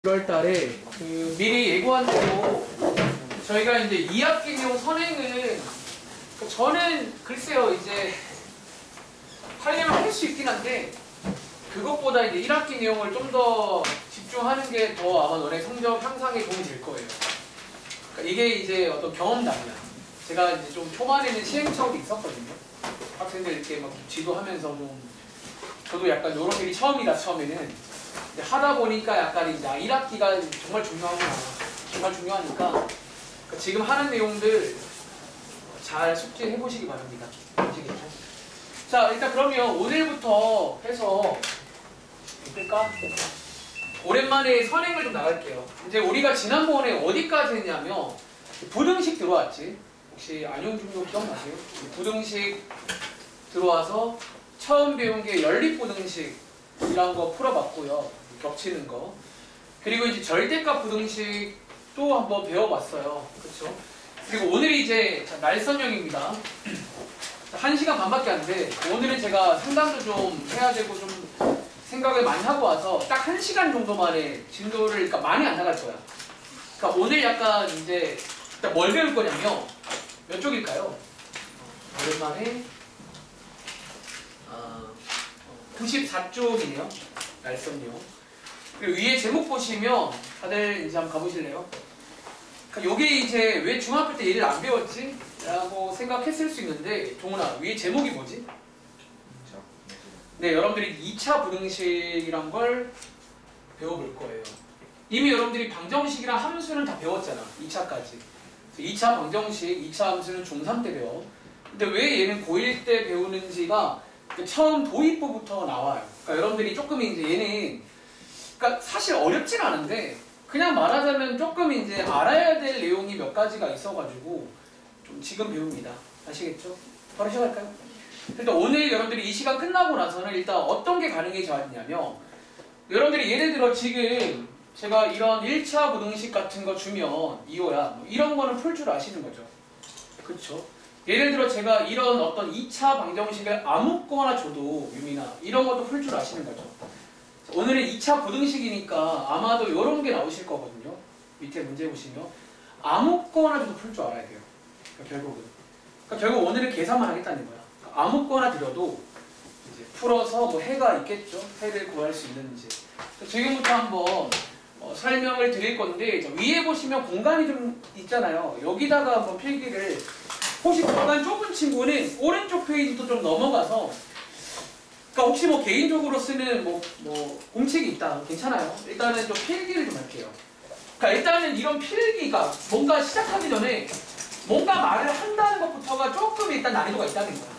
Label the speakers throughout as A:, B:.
A: 1월 달에 미리 예고한 대로 저희가 이제 2학기용 선행은 저는 글쎄요 이제 하려면 할 수 있긴 한데 그것보다 이제 1학기 내용을 좀 더 집중하는 게 더 아마 너네 성적 향상에 도움이 될 거예요. 그러니까 이게 이제 어떤 경험담이야. 제가 이제 좀 초반에는 시행착오도 있었거든요. 학생들 이렇게 막 지도하면서 좀 저도 약간 이런 일이 처음이라 처음에는 근데 하다 보니까 약간 이제 1학기가 정말 중요하구나. 정말 중요하니까 그러니까 지금 하는 내용들 잘 숙지해 보시기 바랍니다. 아시겠죠? 자, 일단 그러면 오늘부터 해서 될까? 오랜만에 선행을 좀 나갈게요. 이제 우리가 지난번에 어디까지 했냐면 부등식 들어왔지. 혹시 안용중도 기억나세요? 부등식 들어와서 처음 배운 게 연립부등식이라는 거 풀어봤고요. 겹치는 거. 그리고 이제 절대값 부등식도 한번 배워봤어요. 그렇죠? 그리고 오늘이 이제 날선형입니다. 1시간 반밖에 안 돼. 오늘은 제가 상담도 좀 해야 되고 좀 생각을 많이 하고 와서 딱 1시간 정도 만에 진도를 그러니까 많이 안 나갈 거야. 그러니까 오늘 약간 이제 일단 뭘 배울 거냐면 몇 쪽일까요? 오랜만에 94쪽이네요. 날선형. 그리고 위에 제목 보시면 다들 이제 한번 가보실래요? 그러니까 요게 이제 왜 중학교 때 얘를 안 배웠지? 라고 생각했을 수 있는데 동훈아 위에 제목이 뭐지? 네, 여러분들이 2차 부등식이란 걸 배워볼 거예요. 이미 여러분들이 방정식이랑 함수는 다 배웠잖아. 2차까지. 2차 방정식, 2차 함수는 중3 때 배워. 근데 왜 얘는 고1 때 배우는지가 처음 도입부부터 나와요. 그러니까 여러분들이 조금 이제 얘는 그러니까 사실 어렵진 않은데 그냥 말하자면 조금 이제 알아야 될 내용이 몇 가지가 있어가지고 좀 지금 배웁니다. 아시겠죠? 바로 시작할까요? 일단 오늘 여러분들이 이 시간 끝나고 나서는 일단 어떤 게 가능해졌냐면 여러분들이 예를 들어 지금 제가 이런 1차 부등식 같은 거 주면 이호야 뭐 이런 거는 풀 줄 아시는 거죠. 그렇죠? 예를 들어 제가 이런 어떤 2차 방정식을 아무거나 줘도 유민아 이런 것도 풀 줄 아시는 거죠. 오늘은 2차 부등식이니까 아마도 이런 게 나오실 거거든요. 밑에 문제 보시면 아무거나 줘도 풀 줄 알아야 돼요. 그러니까 결국은. 그러니까 결국 오늘은 계산만 하겠다는 거야. 그러니까 아무거나 드려도 이제 풀어서 뭐 해가 있겠죠. 해를 구할 수 있는지. 지금부터 한번 설명을 드릴 건데 위에 보시면 공간이 좀 있잖아요. 여기다가 한번 필기를 혹시 공간 좁은 친구는 오른쪽 페이지도 좀 넘어가서 그러니까 혹시 뭐 개인적으로 쓰는 뭐 공책이 있다 괜찮아요. 일단은 좀 필기를 좀 할게요. 그러니까 일단은 이런 필기가 뭔가 시작하기 전에 뭔가 말을 한다는 것부터가 조금 일단 난이도가 있다는 거야.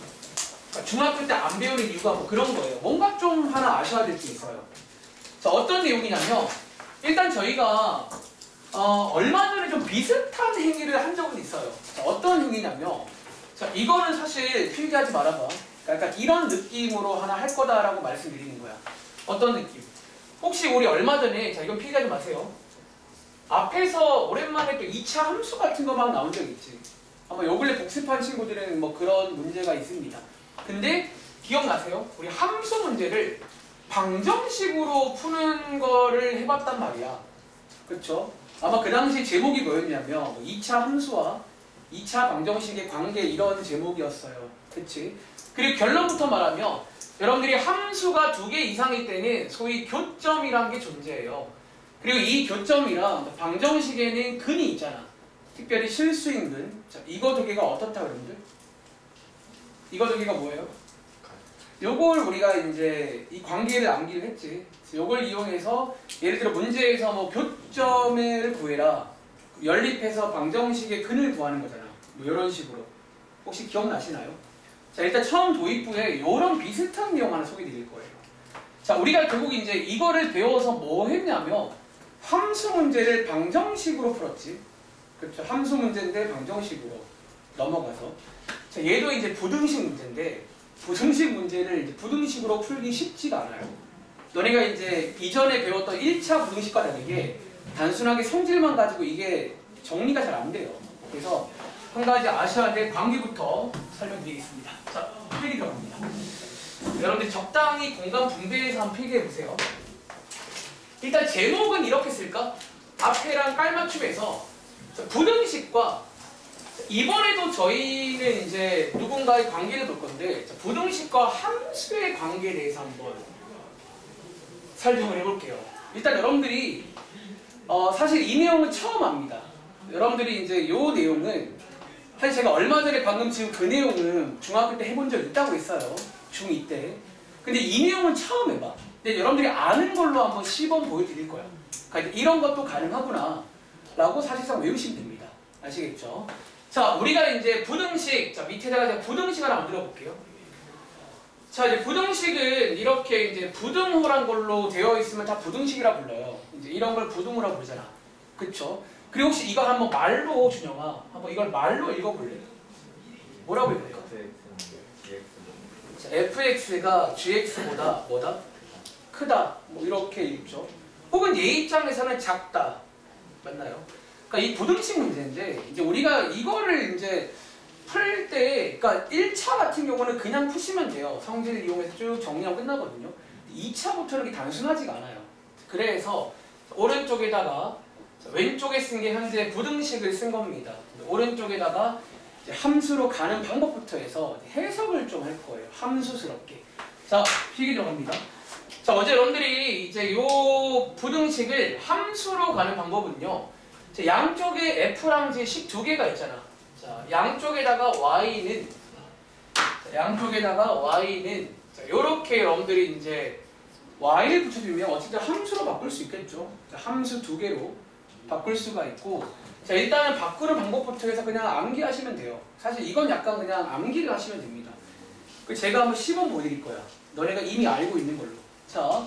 A: 그러니까 중학교 때 안 배우는 이유가 뭐 그런 거예요. 뭔가 좀 하나 아셔야 될 게 있어요. 자, 어떤 내용이냐면 일단 저희가 얼마 전에 좀 비슷한 행위를 한 적은 있어요. 자, 어떤 행위냐면 자, 이거는 사실 필기하지 말아봐. 그러니까 이런 느낌으로 하나 할 거다라고 말씀드리는 거야. 어떤 느낌? 혹시 우리 얼마 전에 자 이건 필기하지 마세요. 앞에서 오랜만에 또 2차 함수 같은 거 막 나온 적 있지. 아마 요 근래 복습한 친구들은 뭐 그런 문제가 있습니다. 근데 기억나세요? 우리 함수 문제를 방정식으로 푸는 거를 해봤단 말이야. 그쵸? 아마 그 당시 제목이 뭐였냐면 2차 함수와 2차 방정식의 관계 이런 제목이었어요. 그치? 그리고 결론부터 말하면 여러분들이 함수가 2개 이상일 때는 소위 교점이란 게 존재해요. 그리고 이 교점이랑 방정식에는 근이 있잖아. 특별히 실수인 근. 자, 이거 두 개가 어떻다 여러분들? 이거 두 개가 뭐예요? 요걸 우리가 이제 이 관계를 암기를 했지. 요걸 이용해서 예를 들어 문제에서 뭐 교점을 구해라. 연립해서 방정식의 근을 구하는 거잖아. 뭐 이런 식으로. 혹시 기억나시나요? 자, 일단 처음 도입부에 이런 비슷한 내용 하나 소개해 드릴 거예요. 자, 우리가 결국 이제 이거를 배워서 뭐 했냐면 함수 문제를 방정식으로 풀었지. 그렇죠. 함수 문제인데 방정식으로 넘어가서. 자, 얘도 이제 부등식 문제인데 부등식 문제를 이제 부등식으로 풀기 쉽지가 않아요. 너네가 이제 이전에 배웠던 1차 부등식과 다르게 단순하게 성질만 가지고 이게 정리가 잘 안 돼요. 그래서 한 가지 아셔야 될 관계부터 설명드리겠습니다. 자, 필기 들어갑니다. 여러분들 적당히 공간 분배해서 한번 필기해 보세요. 일단 제목은 이렇게 쓸까? 앞에랑 깔맞춤에서 부등식과 이번에도 저희는 이제 누군가의 관계를 볼 건데 부등식과 함수의 관계에 대해서 한번 설명을 해볼게요. 일단 여러분들이 사실 이 내용은 처음 합니다. 여러분들이 이제 이 내용은 사실 제가 얼마 전에 방금 지금 그 내용은 중학교 때 해본 적 있다고 했어요. 중2 때. 근데 이 내용은 처음 해봐. 근데 여러분들이 아는 걸로 한번 시범 보여드릴 거야. 그러니까 이런 것도 가능하구나 라고 사실상 외우시면 됩니다. 아시겠죠? 자, 우리가 이제 부등식, 자 밑에다가 제가 부등식 하나 만들어 볼게요. 자, 이제 부등식은 이렇게 이제 부등호란 걸로 되어 있으면 다 부등식이라 불러요. 이제 이런 걸 부등호라고 부르잖아. 그쵸? 그리고 혹시 이걸 한번 말로, 준영아, 한번 이걸 말로 읽어볼래? 뭐라고 읽을까? 자, fx가 gx보다 뭐다? 크다. 뭐 이렇게 읽죠. 혹은 얘 입장에서는 작다. 맞나요? 그러니까 이 부등식 문제인데 이제 우리가 이거를 이제 풀 때, 그러니까 1차 같은 경우는 그냥 푸시면 돼요. 성질을 이용해서 쭉 정리하고 끝나거든요. 2차부터는 이렇게 단순하지가 않아요. 그래서 오른쪽에다가 왼쪽에 쓴 게 현재 부등식을 쓴 겁니다. 오른쪽에다가 이제 함수로 가는 방법부터 해서 해석을 좀 할 거예요. 함수스럽게. 자, 필기 들어갑니다. 자, 어제 여러분들이 이제 요 부등식을 함수로 가는 방법은요. 자, 양쪽에 f랑 g식 두 개가 있잖아. 자, 양쪽에다가 y는 자, 요렇게 여러분들이 이제 y를 붙여주면 어쨌든 함수로 바꿀 수 있겠죠. 자, 함수 두 개로 바꿀 수가 있고, 자, 일단은 바꾸는 방법부터 해서 그냥 암기하시면 돼요. 사실 이건 약간 그냥 암기를 하시면 됩니다. 제가 한번 시범 보여드릴 거야. 너네가 이미 알고 있는 걸로. 자,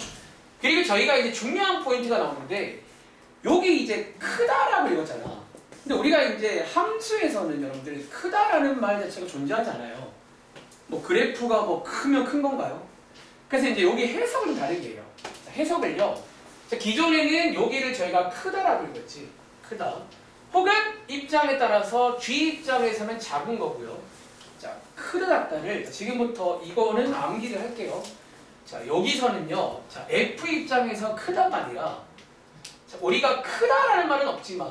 A: 그리고 저희가 이제 중요한 포인트가 나오는데 여기 이제 크다라고 읽었잖아. 근데 우리가 이제 함수에서는 여러분들 크다라는 말 자체가 존재하지 않아요. 뭐 그래프가 뭐 크면 큰 건가요? 그래서 이제 여기 해석을 좀 다르게 해요. 자, 해석을요. 자, 기존에는 여기를 저희가 크다라고 읽었지. 크다. 혹은 입장에 따라서 G 입장에서는 작은 거고요. 자, 크다 작다를 지금부터 이거는 암기를 할게요. 자, 여기서는요. 자, F 입장에서 크다가 아니라 자, 우리가 크다라는 말은 없지만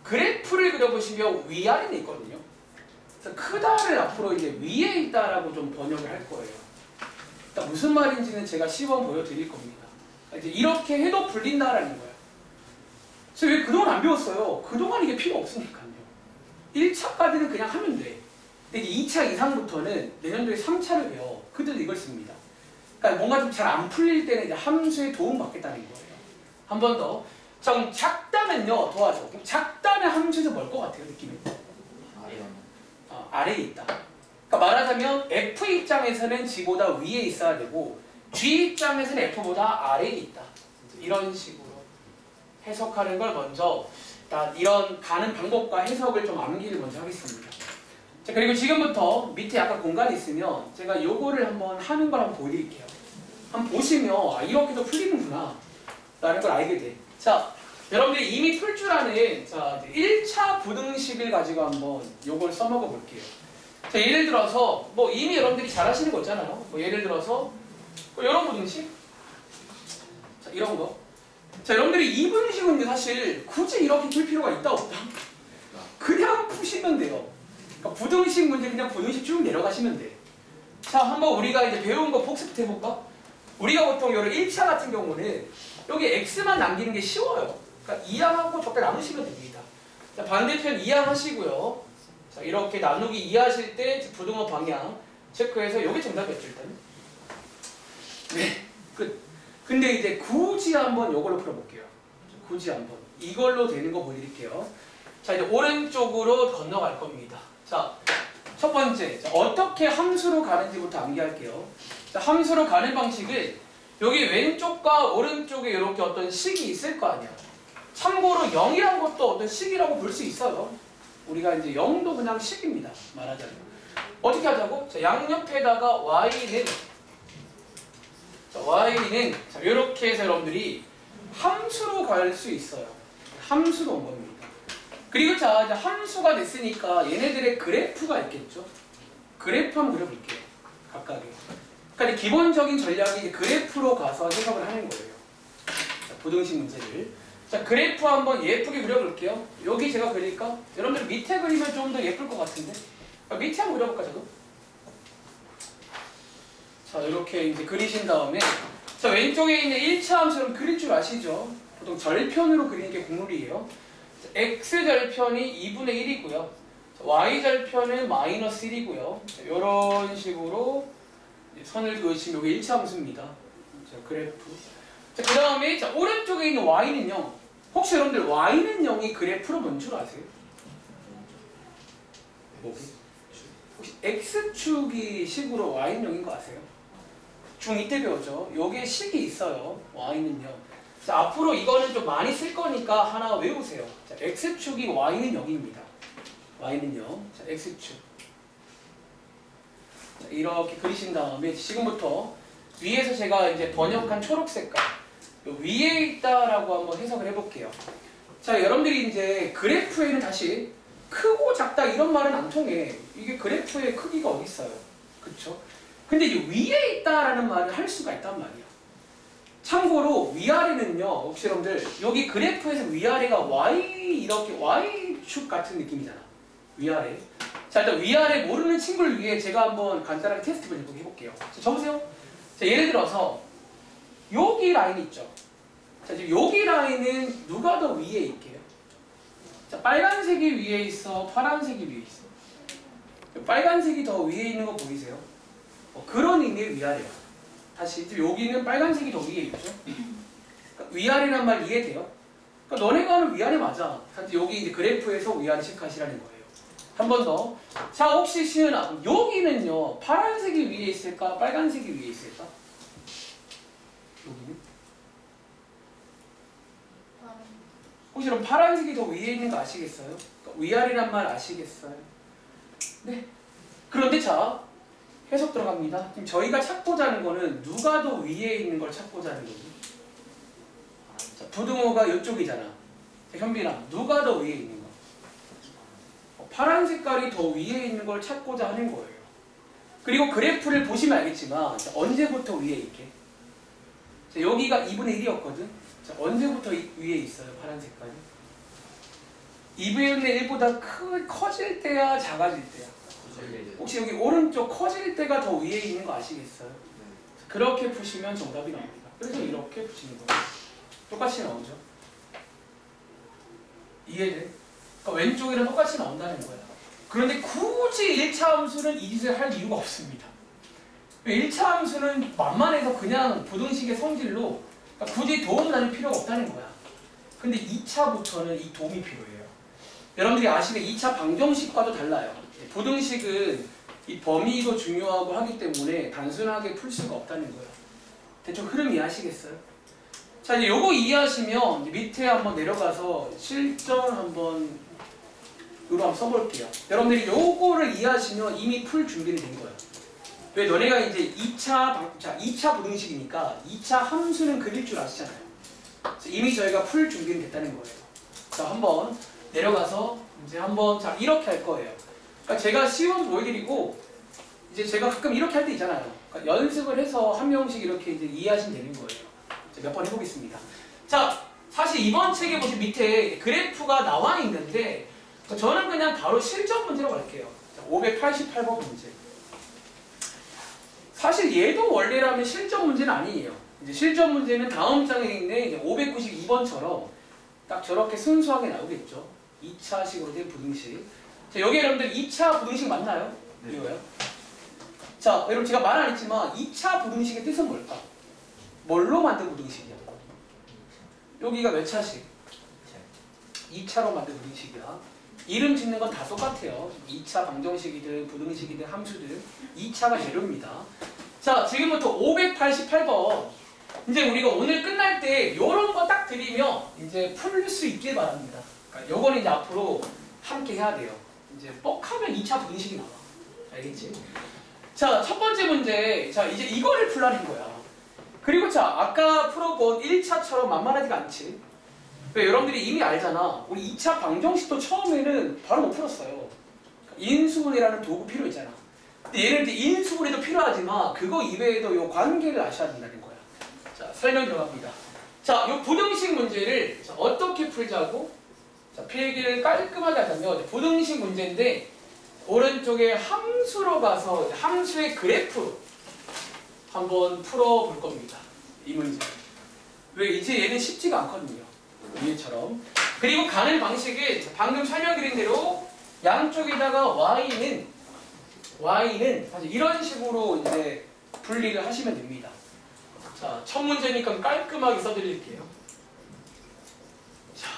A: 그래프를 그려보시면 위아래는 있거든요. 그래서 크다를 앞으로 이제 위에 있다라고 좀 번역을 할 거예요. 일단 무슨 말인지는 제가 시범 보여드릴 겁니다. 이제 이렇게 해도 불린다라는 거예요. 그래서 왜 그동안 안 배웠어요? 그동안 이게 필요 없으니까요. 1차까지는 그냥 하면 돼. 근데 이제 2차 이상부터는 내년도에 3차를 배워. 그때도 이걸 씁니다. 그러니까 뭔가 좀 잘 안 풀릴 때는 이제 함수에 도움 받겠다는 거예요. 한 번 더. 정 작다면요, 도와줘. 작다면 함수에서 뭘 것 같아요, 느낌이? 아래에 있다. 그러니까 말하자면 F 입장에서는 G보다 위에 있어야 되고 G 입장에서는 F보다 아래에 있다. 이런 식으로 해석하는 걸 먼저 이런 가는 방법과 해석을 좀 암기를 먼저 하겠습니다. 자, 그리고 지금부터 밑에 약간 공간이 있으면 제가 요거를 한번 하는 걸 한번 보여드릴게요. 한번 보시면 아, 이렇게도 풀리는구나 라는 걸 알게 돼. 자, 여러분들이 이미 풀 줄 아는 자, 1차 부등식을 가지고 한번 요걸 써먹어 볼게요. 자, 예를 들어서 뭐 이미 여러분들이 잘 하시는 거 있잖아요. 뭐 예를 들어서 뭐 이런 부등식, 자, 이런 거. 자, 여러분들이 이 부등식은 사실 굳이 이렇게 풀 필요가 있다 없다? 그냥 푸시면 돼요. 그러니까 부등식 문제 그냥 부등식 쭉 내려가시면 돼. 자, 한번 우리가 이제 배운 거 복습해 볼까? 우리가 보통 요런 1차 같은 경우는 여기 x만 남기는 게 쉬워요. 그러니까 이항하고 적게 나누시면 됩니다. 자, 반대편 이항하시고요. 자, 이렇게 나누기 이해하실 때 부등호 방향 체크해서 요게 정답이었죠, 일단. 네, 끝. 근데 이제 굳이 한번 요걸로 풀어볼게요. 굳이 한번. 이걸로 되는 거 보여드릴게요. 자, 이제 오른쪽으로 건너갈 겁니다. 자, 첫 번째. 자, 어떻게 함수로 가는지부터 암기할게요. 자, 함수로 가는 방식은 여기 왼쪽과 오른쪽에 이렇게 어떤 식이 있을 거 아니야. 참고로 0이란 것도 어떤 식이라고 볼 수 있어요. 우리가 이제 0도 그냥 식입니다. 말하자면. 어떻게 하자고? 자, 양옆에다가 y는 자, 이렇게 해서 여러분들이 함수로 갈 수 있어요. 함수로 온 겁니다. 그리고 자, 이제 함수가 됐으니까 얘네들의 그래프가 있겠죠. 그래프 한번 그려볼게요. 각각의. 그러니까 기본적인 전략이 이제 그래프로 가서 해석을 하는 거예요. 자, 부등식 문제를. 자, 그래프 한번 예쁘게 그려볼게요. 여기 제가 그릴까? 여러분들 밑에 그리면 좀 더 예쁠 것 같은데. 밑에 한번 그려볼까, 저도? 자, 이렇게 이제 그리신 다음에, 자, 왼쪽에 있는 1차 함수는 그릴 줄 아시죠? 보통 절편으로 그리는 게 국룰이에요. 자, x절편이 2분의 1이고요. y절편은 마이너스 1이고요. 이런 식으로 선을 그으시면 이게 1차 함수입니다. 자, 그래프. 자, 그 다음에 자, 오른쪽에 있는 y는요. 혹시 여러분들 y는 0이 그래프로 뭔 줄 아세요? 혹시 x축이 식으로 y는 0인 거 아세요? 중2 때 배웠죠? 여기에 식이 있어요. y는요. 자, 앞으로 이거는 좀 많이 쓸 거니까 하나 외우세요. 자, x축이 y는 0입니다. y는 0. 자, x축. 자, 이렇게 그리신 다음에 지금부터 위에서 제가 이제 번역한 초록 색깔 위에 있다라고 한번 해석을 해볼게요. 자, 여러분들이 이제 그래프에는 다시 크고 작다 이런 말은 안 통해. 이게 그래프의 크기가 어디 있어요? 그쵸? 근데 이제 위에 있다라는 말을 할 수가 있단 말이야. 참고로 위아래는요. 혹시 여러분들 여기 그래프에서 위아래가 y 이렇게 y축 같은 느낌이잖아. 위아래. 자, 일단 위아래 모르는 친구를 위해 제가 한번 간단하게 테스트를 해볼게요. 자, 적으세요. 자, 예를 들어서 여기 라인 있죠. 자, 지금 여기 라인은 누가 더 위에 있게요? 자, 빨간색이 위에 있어, 파란색이 위에 있어. 빨간색이 더 위에 있는 거 보이세요? 그런 의미의 위아래야. 다시 지금 여기는 빨간색이 더 위에 있죠. 그러니까 위아래란 말 이해돼요? 그러니까 너네가 하는 위아래 맞아. 여기 이제 그래프에서 위아래 체크하시라는 거예요. 한 번 더. 자, 혹시 시은아, 여기는요 파란색이 위에 있을까, 빨간색이 위에 있을까? 여기는? 혹시 그럼 파란색이 더 위에 있는 거 아시겠어요? 그러니까 위아래란 말 아시겠어요? 네. 그런데 자, 해석 들어갑니다. 지금 저희가 찾고자 하는 거는 누가 더 위에 있는 걸 찾고자 하는 거지? 자, 부등호가 이쪽이잖아. 자, 현빈아, 누가 더 위에 있는 거? 파란 색깔이 더 위에 있는 걸 찾고자 하는 거예요. 그리고 그래프를 보시면 알겠지만 자, 언제부터 위에 있게? 자, 여기가 2분의 1이었거든. 자, 언제부터 위에 있어요? 파란 색깔이? 2분의 1보다 커질 때야 작아질 때야? 혹시 여기 오른쪽 커질 때가 더 위에 있는 거 아시겠어요? 그렇게 푸시면 정답이 나옵니다. 그래서 이렇게 푸시는 거예요. 똑같이 나오죠? 이해돼? 그러니까 왼쪽이랑 똑같이 나온다는 거야. 그런데 굳이 1차 함수는 이 짓을 할 이유가 없습니다. 1차 함수는 만만해서 그냥 부등식의 성질로 그러니까 굳이 도움 나눌 필요가 없다는 거야. 근데 2차부터는 이 도움이 필요해요. 여러분들이 아시는 2차 방정식과도 달라요. 부등식은 이 범위도 중요하고 하기 때문에 단순하게 풀 수가 없다는 거예요. 대충 흐름 이해하시겠어요? 자, 이제 요거 이해하시면 이제 밑에 한번 내려가서 실전 한번 써볼게요. 여러분들이 요거를 이해하시면 이미 풀 준비는 된 거예요. 왜 너네가 이제 2차 부등식이니까 2차 함수는 그릴 줄 아시잖아요. 이미 저희가 풀 준비는 됐다는 거예요. 자, 한번 내려가서 이제 한번 자 이렇게 할 거예요. 그러니까 제가 시험 보여드리고 이제 제가 가끔 이렇게 할 때 있잖아요. 그러니까 연습을 해서 한 명씩 이렇게 이제 이해하시면 되는 거예요. 몇 번 해보겠습니다. 자, 사실 이번 책에 보시면 밑에 그래프가 나와 있는데 저는 그냥 바로 실전 문제로 갈게요. 자, 588번 문제. 사실 얘도 원래라면 실전 문제는 아니에요. 이제 실전 문제는 다음 장에 있는 이제 592번처럼 딱 저렇게 순수하게 나오겠죠. 2차식으로 된 부등식. 자, 여기 여러분들 2차 부등식 맞나요? 네. 이거요? 자, 여러분 제가 말 안 했지만 2차 부등식의 뜻은 뭘까? 뭘로 만든 부등식이야? 여기가 몇 차식? 2차로 만든 부등식이야. 이름 짓는 건 다 똑같아요. 2차 방정식이든 부등식이든 함수든 2차가 재료입니다. 자, 지금부터 588번. 이제 우리가 오늘 끝날 때 이런 거 딱 드리면 이제 풀 수 있길 바랍니다. 그러니까 요거는 이제 앞으로 함께 해야 돼요. 이제 뻑하면 2차 부등식이 나와. 알겠지? 자, 첫 번째 문제. 자, 이제 이거를 풀라는 거야. 그리고 자, 아까 풀어본 1차처럼 만만하지가 않지. 왜 여러분들이 이미 알잖아. 우리 2차 방정식도 처음에는 바로 못 풀었어요. 인수분해라는 도구 필요했잖아. 근데 얘는 이제 인수분해도 필요하지만 그거 이외에도 이 관계를 아셔야 된다는 거야. 자, 설명 들어갑니다. 자, 이 부등식 문제를 자, 어떻게 풀자고? 자, 필기를 깔끔하게 하자면 부등식 문제인데 오른쪽에 함수로 가서 함수의 그래프 한번 풀어볼 겁니다. 이 문제. 왜 이제 얘는 쉽지가 않거든요. 위에처럼. 그리고 가는 방식이 방금 설명드린 대로 양쪽에다가 y는 사실 이런 식으로 이제 분리를 하시면 됩니다. 자, 첫 문제니까 깔끔하게 써드릴게요. 자,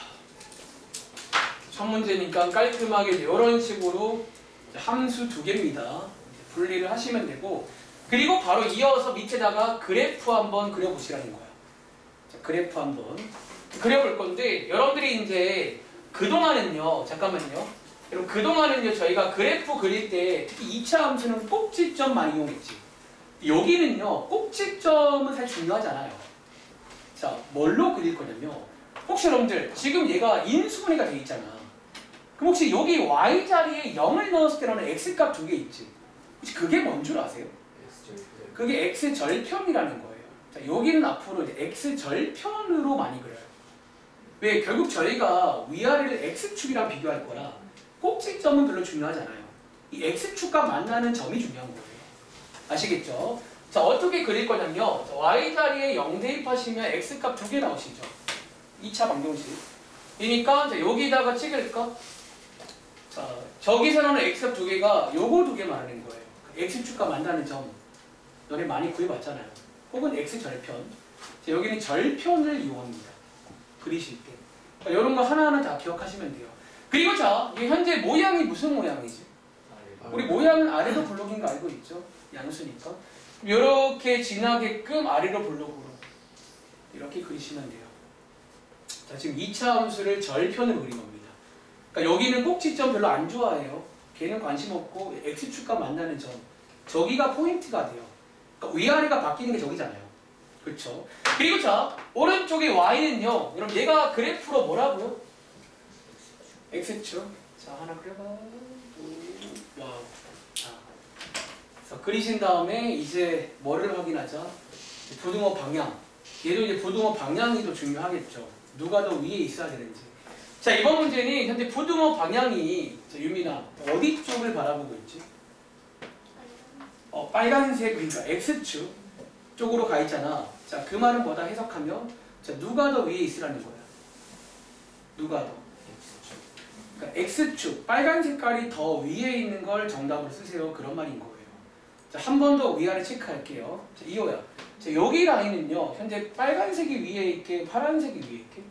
A: 첫 문제니까 깔끔하게 이런 식으로 함수 두 개입니다. 분리를 하시면 되고, 그리고 바로 이어서 밑에다가 그래프 한번 그려보시라는 거예요. 자, 그래프 한번 그려볼 건데, 여러분들이 이제 그동안은요, 잠깐만요. 여러분, 그동안은요, 저희가 그래프 그릴 때 특히 2차 함수는 꼭지점 많이 이용했지. 여기는요, 꼭지점은 사실 중요하지 않아요. 자, 뭘로 그릴 거냐면, 혹시 여러분들, 지금 얘가 인수분해가 돼 있잖아. 그럼 혹시 여기 y 자리에 0을 넣었을 때 나오는 x값 두 개 있지? 혹시 그게 뭔 줄 아세요? 그게 x절편이라는 거예요. 자, 여기는 앞으로 이제 x절편으로 많이 그려요. 왜? 결국 저희가 위아래를 x축이랑 비교할 거라 꼭지점은 별로 중요하지 않아요. 이 x축과 만나는 점이 중요한 거예요. 아시겠죠? 자, 어떻게 그릴 거냐면요. 자, y 자리에 0 대입하시면 x값 두 개 나오시죠? 2차 방정식. 이니까 자, 여기다가 찍을까? 자, 저기서 나오는 x값 두 개가 요거 두 개 말하는 거예요. x축과 만나는 점. 너네 많이 구해봤잖아요. 혹은 x절편. 자, 여기는 절편을 이용합니다. 그리실 때. 자, 이런 거 하나하나 다 기억하시면 돼요. 그리고 자, 이 현재 모양이 무슨 모양이지? 우리 모양은 아래로 블록인 거 알고 있죠? 양수니까. 이렇게 지나게끔 아래로 블록으로 이렇게 그리시면 돼요. 자, 지금 2차 함수를 절편으로 그린 겁니다. 그러니까 여기는 꼭지점 별로 안 좋아해요. 걔는 관심 없고 x축과 만나는 점. 저기가 포인트가 돼요. 그러니까 위아래가 바뀌는 게 저기잖아요. 그렇죠? 그리고 자, 오른쪽에 y는요. 여러분 얘가 그래프로 뭐라고요? x축. 자, 하나 그려봐. 와우. 자, 그래서 그리신 다음에 이제 뭐를 확인하자? 부등호 방향. 얘도 이제 부등호 방향이 더 중요하겠죠. 누가 더 위에 있어야 되는지. 자, 이번 문제는 현재 부등호 방향이 자, 유민아 어디 쪽을 바라보고 있지? 빨간색 그러니까 x축 쪽으로 가 있잖아. 자, 그 말은 뭐다 해석하면 자, 누가 더 위에 있으라는 거야. 누가 더? 그러니까 x축 빨간 색깔이 더 위에 있는 걸 정답으로 쓰세요. 그런 말인 거예요. 자, 한 번 더 위아래 체크할게요. 자, 이호야. 자, 여기 라인은요. 현재 빨간색이 위에 있게 파란색이 위에 있게.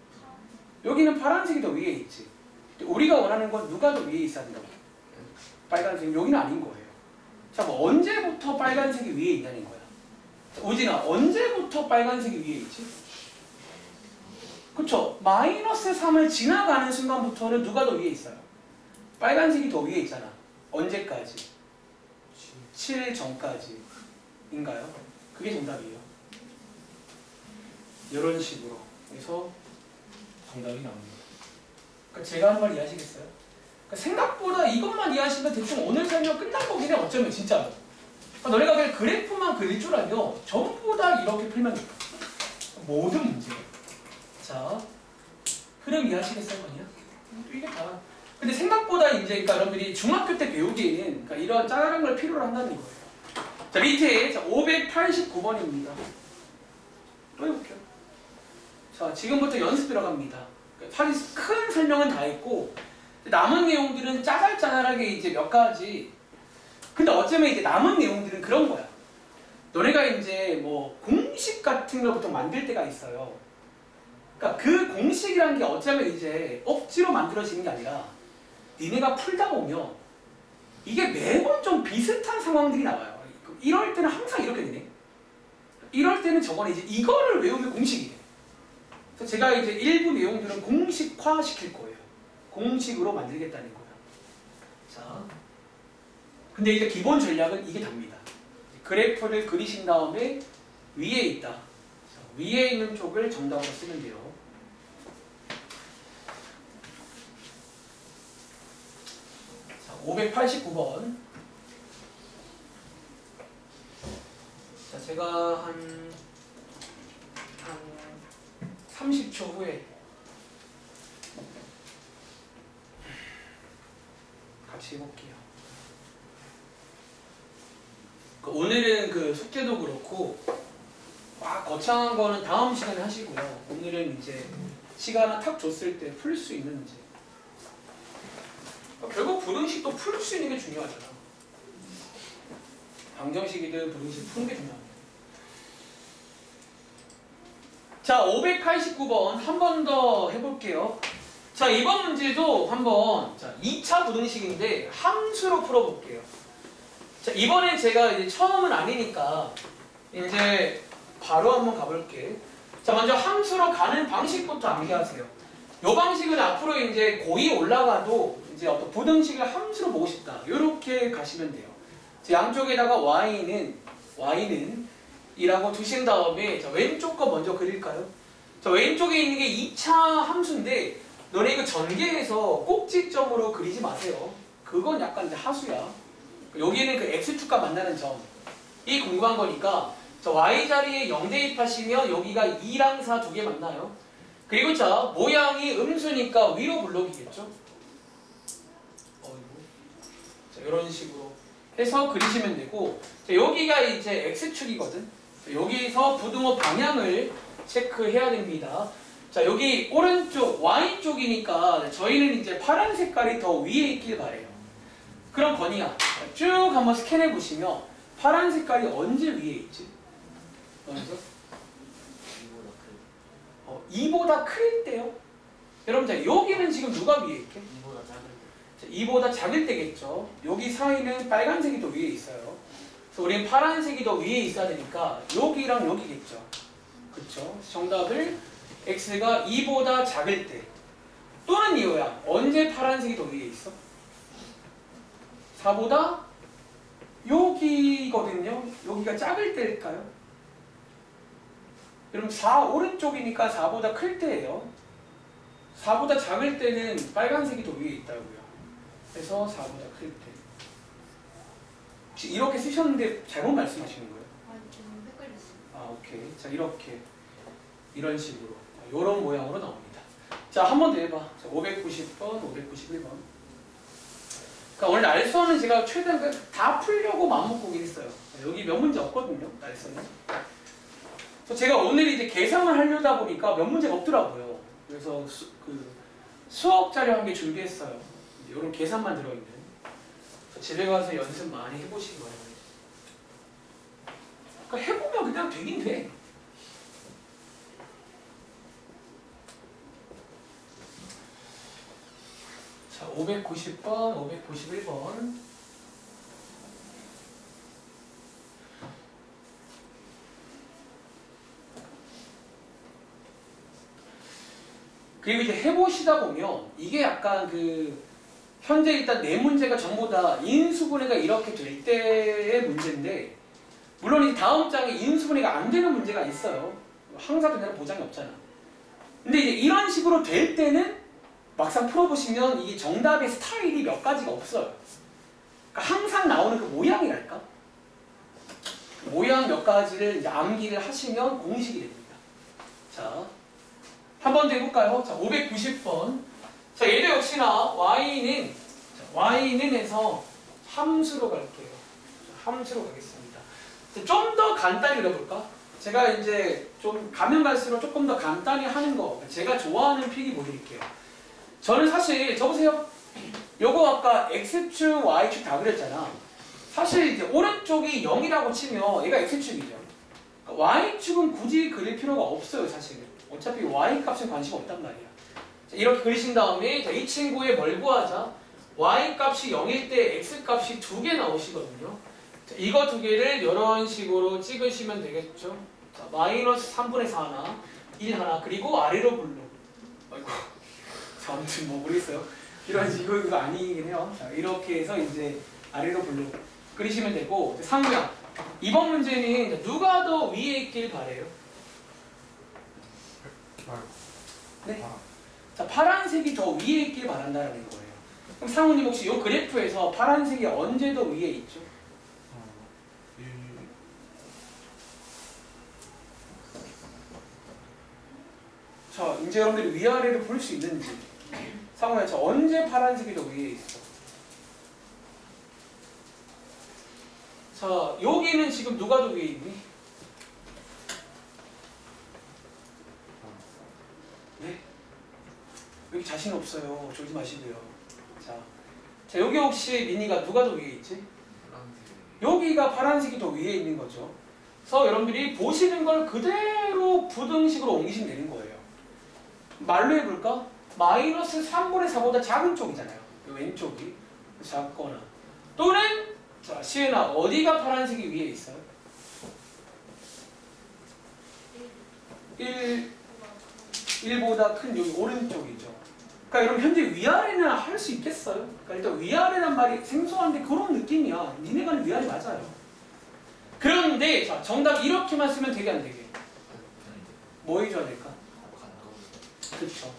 A: 여기는 파란색이 더 위에 있지. 우리가 원하는 건 누가 더 위에 있어야 된다고. 빨간색. 여기는 아닌 거예요. 자, 뭐 언제부터 빨간색이 위에 있냐는 거야. 자, 우진아, 언제부터 빨간색이 위에 있지? 그쵸? 마이너스 3을 지나가는 순간부터는 누가 더 위에 있어요? 빨간색이 더 위에 있잖아. 언제까지? 7 전까지인가요? 그게 정답이에요. 이런 식으로 해서 정답이 나옵니다. 그러니까 제가 하는 말 이해하시겠어요? 그러니까 생각보다 이것만 이해하시면 대충 오늘 설명 끝난 거긴 해. 어쩌면 진짜로. 그러니까 너네가 그냥 그래프만 그릴 줄 알면 전부 다 이렇게 풀면 돼요. 모든 문제. 자, 흐름 이해하시겠어요? 그냥? 이게 다. 근데 생각보다 이제 그러니까 여러분들이 중학교 때 배우기에는 그러니까 이런 짜잘한 걸 필요로 한다는 거예요. 자, 밑에 589번입니다. 또 해볼게요. 자, 지금부터 연습 들어갑니다. 사실 큰 설명은 다 했고 남은 내용들은 짜잘짜잘하게 이제 몇 가지. 근데 어쩌면 이제 남은 내용들은 그런 거야. 너네가 이제 뭐 공식 같은 걸 보통 만들 때가 있어요. 그러니까 그 공식이라는 게 어쩌면 이제 억지로 만들어지는 게 아니라 니네가 풀다 보면 이게 매번 좀 비슷한 상황들이 나와요. 이럴 때는 항상 이렇게 되네. 이럴 때는 저번에 이제 이거를 외우면 공식이에요. 그래서 제가 이제 일부 내용들은 공식화 시킬 거예요. 공식으로 만들겠다는 거예요. 자, 근데 이제 기본 전략은 이게 답니다. 그래프를 그리신 다음에 위에 있다. 자, 위에 있는 쪽을 정답으로 쓰면 돼요. 자, 589번. 자, 제가 한 같이 해볼게요. 오늘은 그 숙제도 그렇고 막 거창한 거는 다음 시간에 하시고요. 오늘은 이제 시간을 탁 줬을 때 풀 수 있는 문제. 결국 부등식도 풀 수 있는 게 중요하잖아. 방정식이든 부등식 푸는 게 중요합니다. 자, 589번 한 번 더 해볼게요. 자, 이번 문제도 한번 2차 부등식인데 함수로 풀어볼게요. 자, 이번에 제가 이제 처음은 아니니까 이제 바로 한번 가볼게. 자, 먼저 함수로 가는 방식부터 암기하세요. 이 방식은 앞으로 이제 고2 올라가도 이제 어떤 부등식을 함수로 보고 싶다. 이렇게 가시면 돼요. 자, 양쪽에다가 y는 이라고 두신 다음에 자, 왼쪽 거 먼저 그릴까요? 자, 왼쪽에 있는 게 2차 함수인데 너네 이거 전개해서 꼭지점으로 그리지 마세요. 그건 약간 이제 하수야. 여기는 그 x축과 만나는 점이 궁금한 거니까 자, y 자리에 0 대입하시면 여기가 2랑 4 두 개 만나요. 그리고 자, 모양이 음수니까 위로 블록이겠죠? 자, 이런 식으로 해서 그리시면 되고 자, 여기가 이제 x축이거든. 자, 여기서 부등호 방향을 체크해야 됩니다. 자, 여기 오른쪽 y쪽이니까 저희는 이제 파란 색깔이 더 위에 있길 바래요. 그럼 건이야 쭉 한번 스캔해 보시면 파란 색깔이 언제 위에 있지? 어디서? 2보다 클 때요? 여러분 자, 여기는 지금 누가 위에 있게?
B: 2보다 작을 때.
A: 자, 2보다 작을 때겠죠. 여기 사이는 빨간색이 더 위에 있어요. 그래서 우리는 파란색이 더 위에 있어야 되니까 여기랑 여기겠죠. 그쵸? 정답을 x가 2보다 작을 때 또는 이거야. 언제 파란색이 더 위에 있어? 4보다 여기거든요. 여기가 작을 때일까요? 여러분 4 오른쪽이니까 4보다 클 때예요. 4보다 작을 때는 빨간색이 더 위에 있다고요. 그래서 4보다 클 때. 혹시 이렇게 쓰셨는데 잘못 말씀하시는 거예요?
C: 아니, 좀 헷갈렸어요.
A: 아, 오케이. 자, 이렇게 이런 식으로 이런 모양으로 나옵니다. 자, 한 번 더 해봐. 자, 590번, 591번. 그러니까 원래 날선은 제가 최대한 다 풀려고 마음먹고 오긴 했어요. 여기 몇 문제 없거든요, 날선은. 그래서 제가 오늘 이제 계산을 하려다 보니까 몇 문제가 없더라고요. 그래서 수업 자료 한 개 준비했어요. 이런 계산만 들어있는. 집에 가서 연습 많이 해보시기 바랍니다. 그러니까 해보면 그냥 되긴 돼. 자, 590번, 591번. 그리고 이제 해보시다 보면 이게 약간 현재 일단 네 문제가 전부 다 인수분해가 이렇게 될 때의 문제인데 물론 이 다음 장에 인수분해가 안 되는 문제가 있어요. 항상 그날 보장이 없잖아. 근데 이제 이런 식으로 될 때는 막상 풀어보시면 이게 정답의 스타일이 몇 가지가 없어요. 그러니까 항상 나오는 그 모양이랄까? 그 모양 몇 가지를 이제 암기를 하시면 공식이 됩니다. 자, 한 번 더 해볼까요? 자, 590번. 자, 얘도 역시나 y는 해서 함수로 갈게요. 함수로 가겠습니다. 좀 더 간단히 그려볼까? 제가 이제 좀 가면 갈수록 조금 더 간단히 하는 거 제가 좋아하는 필기 보여드릴게요. 저는 사실 저보세요. 요거 아까 x축, y축 다 그렸잖아. 사실 이제 오른쪽이 0이라고 치면 얘가 x축이죠. 그러니까 y축은 굳이 그릴 필요가 없어요, 사실은. 어차피 y 값은 관심 없단 말이야. 자, 이렇게 그리신 다음에 자, 이 친구의 뭘 구하자? y 값이 0일 때 x 값이 2개 나오시거든요. 자, 이거 두 개를 이런 식으로 찍으시면 되겠죠. 자, 마이너스 3분의 4 하나, 1 하나, 그리고 아래로 블록. 아이고, 자, 아무튼 뭐 모르겠어요. 이런 식으로 이거 아니긴 해요. 자, 이렇게 해서 이제 아래로 블록 그리시면 되고, 상무야. 이번 문제는 누가 더 위에 있길 바래요? 네. 자, 파란색이 더 위에 있길 바란다는 거예요. 그럼 상우님 혹시 이 그래프에서 파란색이 언제 더 위에 있죠? 자, 이제 여러분들이 위아래를 볼 수 있는지. 상우야, 저 언제 파란색이 더 위에 있어? 자, 여기는 지금 누가 더 위에 있니? 네? 왜 이렇게 자신 없어요? 졸지 마시고요. 자, 여기 혹시 미니가 누가 더 위에 있지? 여기가 파란색이 더 위에 있는 거죠. 그래서 여러분들이 보시는 걸 그대로 부등식으로 옮기시면 되는 거예요. 말로 해볼까? 마이너스 3분의 4보다 작은 쪽이잖아요. 왼쪽이 작거나 또는 자 시은아 어디가 파란색이 위에 있어요? 1보다 큰 여기 오른쪽이죠. 그러니까 여러분 현재 위아래는 할 수 있겠어요? 그러니까 일단 위아래란 말이 생소한데 그런 느낌이야. 니네가 위아래 맞아요. 그런데 자 정답 이렇게만 쓰면 되게 안 되게? 뭐 해줘야 될까? 그렇죠.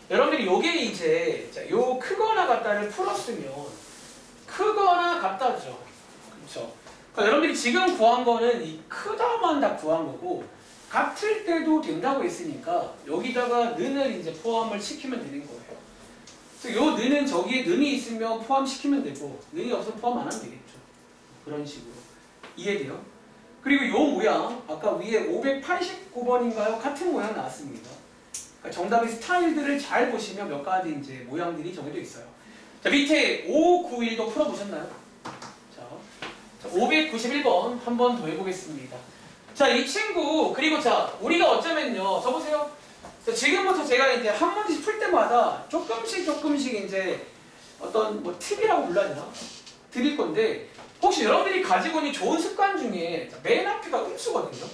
A: 여러분들이 요게 이제 자, 요 크거나 같다를 풀었으면 크거나 같다죠. 그렇죠. 그러니까 여러분들이 지금 구한 거는 이 크다만 다 구한 거고 같을 때도 된다고 했으니까 여기다가 는을 이제 포함을 시키면 되는 거예요. 그래서 요 는은 저기에 는이 있으면 포함시키면 되고 는이 없으면 포함 안 하면 되겠죠. 그런 식으로 이해돼요? 그리고 요 모양 아까 위에 589번인가요? 같은 모양 나왔습니다. 그러니까 정답의 스타일들을 잘 보시면 몇 가지 이제 모양들이 정해져 있어요. 자 밑에 591도 풀어보셨나요? 자 591번 한 번 더 해보겠습니다. 자 이 친구 그리고 자 우리가 어쩌면요 써보세요. 자, 지금부터 제가 이제 한 문제씩 풀 때마다 조금씩 이제 어떤 뭐 팁이라고 불러야 되나? 드릴 건데 혹시 여러분들이 가지고 있는 좋은 습관 중에 맨 앞에가 음수거든요.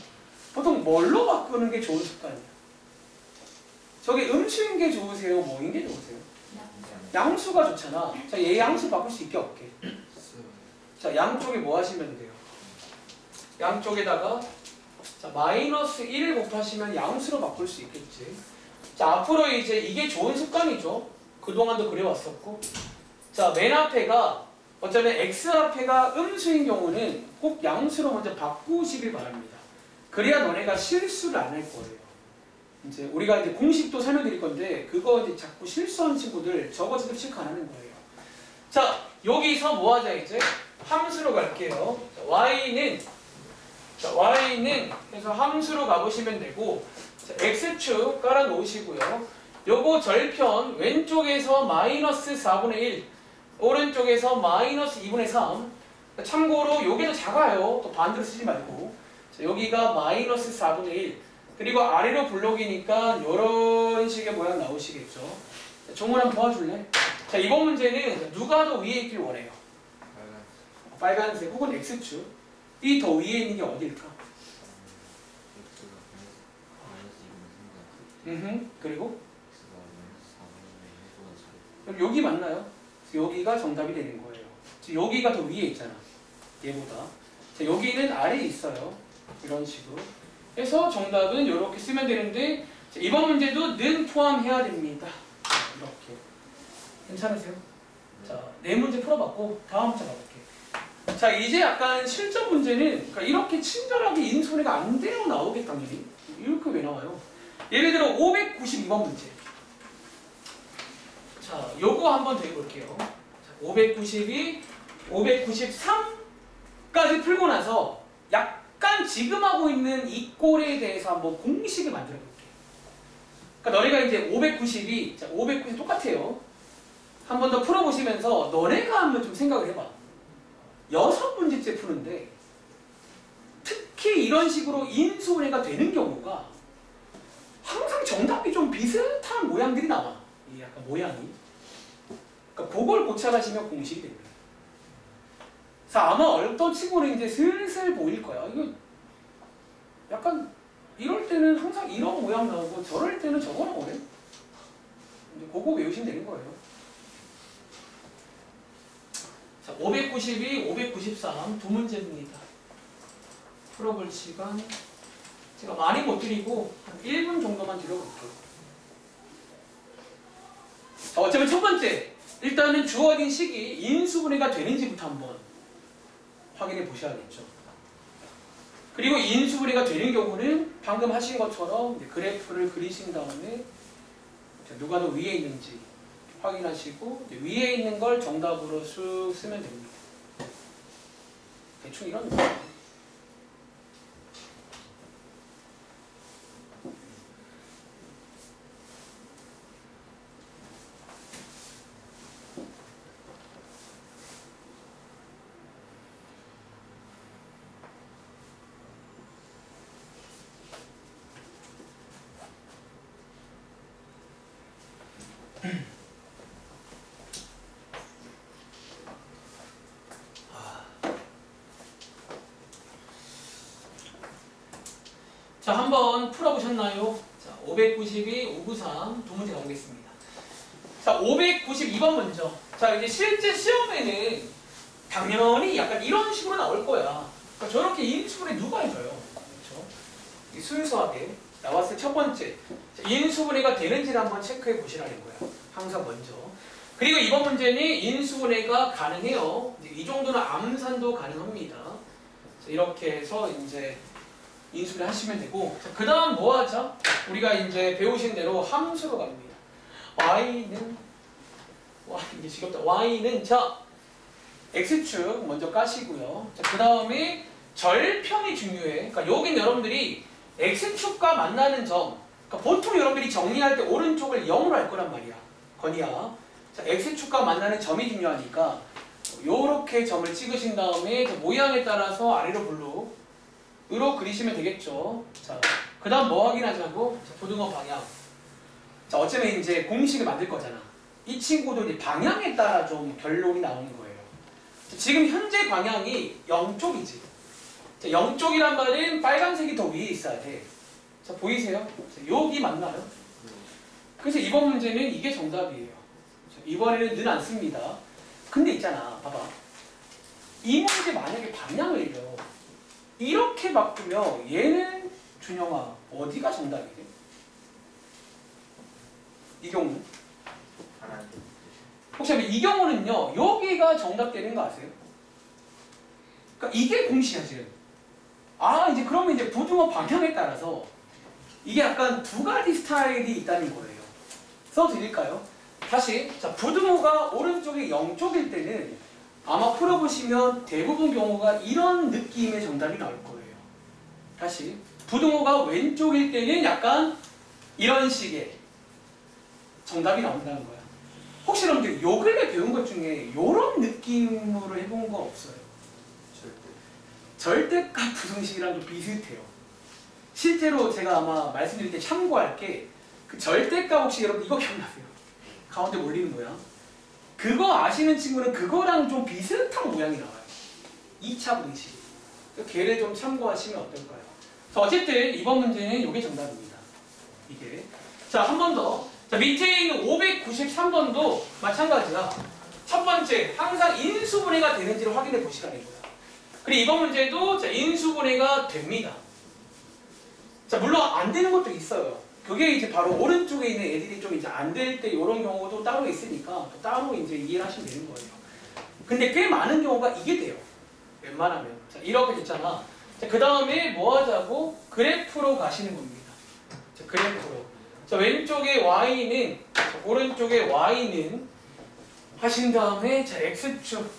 A: 보통 뭘로 바꾸는 게 좋은 습관이에요? 저게 음수인 게 좋으세요? 뭐인 게 좋으세요? 양수가 좋잖아. 자, 얘 양수 바꿀 수 있게 없게. 자, 양쪽에 뭐 하시면 돼요? 양쪽에다가 자, 마이너스 1을 곱하시면 양수로 바꿀 수 있겠지. 자, 앞으로 이제 이게 좋은 습관이죠. 그동안도 그래왔었고. 자, 맨 앞에가 어쩌면 x 앞에가 음수인 경우는 꼭 양수로 먼저 바꾸시길 바랍니다. 그래야 너네가 실수를 안 할 거예요. 이제 우리가 이제 공식도 설명드릴 건데 그거 이제 자꾸 실수하는 친구들 저거 제대로 체크 안 하는 거예요. 자, 여기서 뭐 하자 이제? 함수로 갈게요. 자, y는 그래서 함수로 가보시면 되고 자, x축 깔아 놓으시고요. 요거 절편 왼쪽에서 마이너스 4분의 1 오른쪽에서 마이너스 2분의 3 참고로 요게 더 작아요. 또 반대로 쓰지 말고 자, 여기가 마이너스 4분의 1 그리고 아래로 블록이니까 요런 식의 모양 나오시겠죠. 자, 종훈 한번 도와줄래? 자 이번 문제는 누가 더 위에 있길 원해요? 빨간색 혹은 x축 이 더 위에 있는 게 어디일까? 그리고 그럼 여기 맞나요? 여기가 정답이 되는 거예요. 여기가 더 위에 있잖아. 얘보다. 자, 여기는 아래에 있어요. 이런 식으로. 그래서 정답은 이렇게 쓰면 되는데 자, 이번 문제도 는 포함해야 됩니다. 이렇게. 괜찮으세요? 자, 네 문제 풀어봤고 다음 문제 가볼게요. 자 이제 약간 실전 문제는 그러니까 이렇게 친절하게 인수분해가 안 되고 나오겠 당연히 이렇게 왜 나와요? 예를 들어 592번 문제. 자 요거 한번 더 해볼게요. 자, 592, 593까지 풀고 나서 약간 지금 하고 있는 이 꼴에 대해서 한번 공식을 만들어 볼게요. 그러니까 너네가 이제 592, 자 590 똑같아요. 한 번 더 풀어보시면서 너네가 한번 좀 생각을 해봐. 6문제째 푸는데 특히 이런 식으로 인수분해가 되는 경우가 항상 정답이 좀 비슷한 모양들이 나와. 이 약간 모양이. 그러니까 그걸 고쳐가시면 공식이 됩니다. 그래서 아마 어떤 친구는 이제 슬슬 보일 거야. 이거 약간 이럴 때는 항상 이런 모양 나오고 저럴 때는 저거 나오네. 이제 그거 외우시면 되는 거예요. 자, 592, 593 두 문제입니다. 풀어볼 시간 제가 많이 못 드리고 한 1분 정도만 드려볼게요. 자, 어쩌면 첫 번째 일단은 주어진 식이 인수분해가 되는지부터 한번 확인해 보셔야겠죠. 그리고 인수분해가 되는 경우는 방금 하신 것처럼 그래프를 그리신 다음에 누가 더 위에 있는지 확인하시고 위에 있는 걸 정답으로 쑥 쓰면 됩니다. 대충 이런 느낌. 자, 한번 풀어보셨나요? 자, 592, 593 두 문제 가보겠습니다. 자, 592번 먼저. 자, 이제 실제 시험에는 당연히 약간 이런 식으로 나올 거야. 그러니까 저렇게 인수분해 누가 해줘요? 그렇죠? 이 순수하게 나왔을 첫 번째. 자, 인수분해가 되는지를 한번 체크해 보시라는 거야. 항상 먼저. 그리고 이번 문제는 인수분해가 가능해요. 이제 이 정도는 암산도 가능합니다. 자, 이렇게 해서 이제 인수분해 하시면 되고, 그 다음 뭐 하죠? 우리가 이제 배우신 대로 함수로 갑니다. y는 이게 지겹다. y는 자 x축 먼저 까시고요. 자, 그 다음에 절편이 중요해. 그러니까 여긴 여러분들이 x축과 만나는 점. 그러니까 보통 여러분들이 정리할 때 오른쪽을 0으로 할 거란 말이야. 건이야. 자, x축과 만나는 점이 중요하니까 요렇게 점을 찍으신 다음에 모양에 따라서 아래로 블록으로 그리시면 되겠죠. 자, 그 다음 뭐 확인하자고? 자, 고등어 방향. 자, 어쩌면 이제 공식을 만들 거잖아. 이 친구도 이제 방향에 따라 좀 결론이 나오는 거예요. 자, 지금 현재 방향이 0쪽이지. 자, 0쪽이란 말은 빨간색이 더 위에 있어야 돼. 자, 보이세요? 자, 여기 맞나요? 그래서 이번 문제는 이게 정답이에요. 자, 이번에는 는 안 씁니다. 근데 있잖아, 봐봐. 이 문제 만약에 방향을 잃어. 이렇게 바꾸면 얘는 준영아 어디가 정답이지? 이 경우는? 혹시 이 경우는요 여기가 정답 되는 거 아세요? 그러니까 이게 공식이야 지금. 아 이제 그러면 이제 부등호 방향에 따라서 이게 약간 두 가지 스타일이 있다는 거예요. 써드릴까요? 다시 자 부등호가 오른쪽이 0쪽일 때는 아마 풀어보시면 대부분 경우가 이런 느낌의 정답이 나올 거예요. 다시 부등호가 왼쪽일 때는 약간 이런 식의 정답이 나온다는 거야. 혹시 여러분들 요 근래 배운 것 중에 이런 느낌으로 해본 거 없어요? 절대값 부등식이랑 좀 비슷해요. 실제로 제가 아마 말씀드릴 때 참고할 게 그 절대값 혹시 여러분 이거 기억나세요? 가운데 몰리는 모양. 그거 아시는 친구는 그거랑 좀 비슷한 모양이 나와요. 2차 분식. 걔를 좀 참고하시면 어떨까요? 자, 어쨌든 이번 문제는 이게 정답입니다. 이게. 자, 한 번 더. 자, 밑에 있는 593번도 마찬가지야. 첫 번째, 항상 인수분해가 되는지를 확인해 보시라는 거야. 그리고 이번 문제도 자, 인수분해가 됩니다. 자, 물론 안 되는 것도 있어요. 그게 이제 바로 오른쪽에 있는 애들이 좀 이제 안 될 때 이런 경우도 따로 있으니까 따로 이제 이해를 하시면 되는 거예요. 근데 꽤 많은 경우가 이게 돼요. 웬만하면. 자, 이렇게 됐잖아. 자, 그 다음에 뭐 하자고? 그래프로 가시는 겁니다. 자, 그래프로. 자, 왼쪽에 y는, 자, 오른쪽에 y는 하신 다음에 자, x축.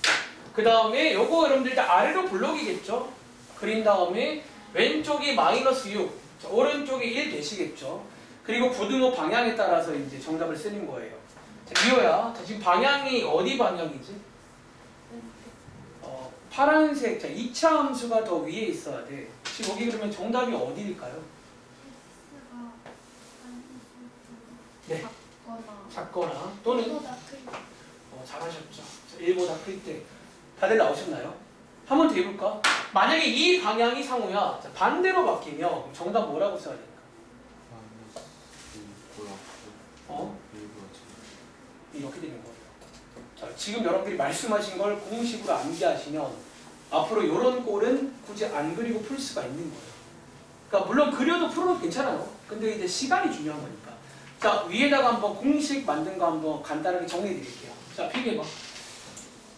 A: 그 다음에 요거 여러분들 일단 아래로 블록이겠죠? 그린 다음에 왼쪽이 마이너스 6. 자, 오른쪽이 1 되시겠죠? 그리고 부등호 방향에 따라서 이제 정답을 쓰는 거예요. 자, 이거야. 자, 지금 방향이 어디 방향이지? 파란색. 자, 2차 함수가 더 위에 있어야 돼. 지금 여기 그러면 정답이 어디일까요? 네. 작거나 또는 잘하셨죠. 자, 1보다 클 때. 다들 나오셨나요? 한 번 더 해볼까? 만약에 이 방향이 상호야. 자, 반대로 바뀌면 정답 뭐라고 써야 될까? 이렇게 되는 거예요. 자, 지금 여러분들이 말씀하신 걸 공식으로 암기하시면 앞으로 이런 꼴은 굳이 안 그리고 풀 수가 있는 거예요. 그러니까 물론 그려도 풀어도 괜찮아요. 근데 이제 시간이 중요한 거니까. 자, 위에다가 한번 공식 만든 거 한번 간단하게 정리해 드릴게요. 자, 필기해봐.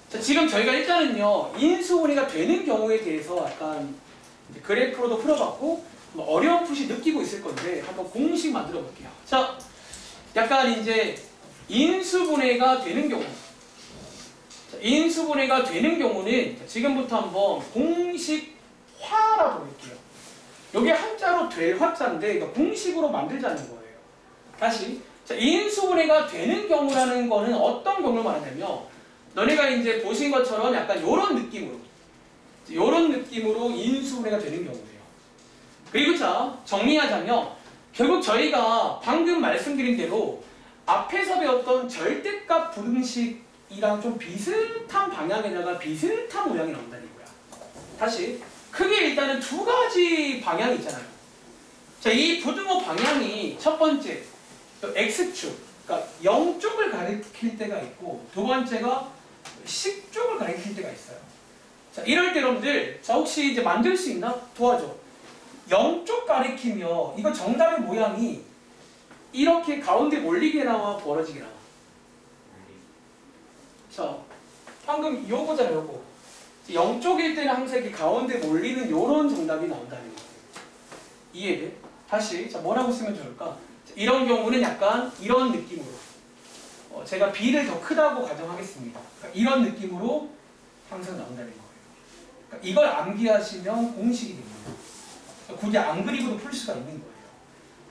A: 자, 지금 저희가 일단은요 인수분해가 되는 경우에 대해서 약간 그래프로도 풀어봤고 어려운 푸시 느끼고 있을 건데 한번 공식 만들어 볼게요. 자, 약간 이제 인수분해가 되는 경우 자, 인수분해가 되는 경우는 자, 지금부터 한번 공식화라고 볼게요. 여기 한자로 될 화자인데 이거 공식으로 만들자는 거예요. 다시 자, 인수분해가 되는 경우라는 거는 어떤 경우를 말하냐면 너네가 이제 보신 것처럼 약간 이런 느낌으로 인수분해가 되는 경우예요. 그리고 자 정리하자면 결국 저희가 방금 말씀드린 대로 앞에서 배웠던 절대값 부등식이랑 좀 비슷한 방향에다가 비슷한 모양이 나온다는 거야. 다시 크게 일단은 두 가지 방향이 있잖아요. 자, 이 부등호 방향이 첫 번째 x축, 그러니까 0쪽을 가리킬 때가 있고 두 번째가 10쪽을 가리킬 때가 있어요. 자, 이럴 때 여러분들 자 혹시 이제 만들 수 있나? 도와줘. 0쪽 가리키면 이거 정답의 모양이 이렇게 가운데 몰리게 나와 벌어지게 나와. 자, 방금 요거잖아요, 요거. 0쪽일 때는 항상 이렇게 가운데 몰리는 요런 정답이 나온다는 거예요. 이해돼? 다시 자 뭐라고 쓰면 좋을까? 자, 이런 경우는 약간 이런 느낌으로 제가 b를 더 크다고 가정하겠습니다. 그러니까 이런 느낌으로 항상 나온다는 거예요. 그러니까 이걸 암기하시면 공식이 됩니다. 굳이 안 그리고도 풀 수가 있는 거예요.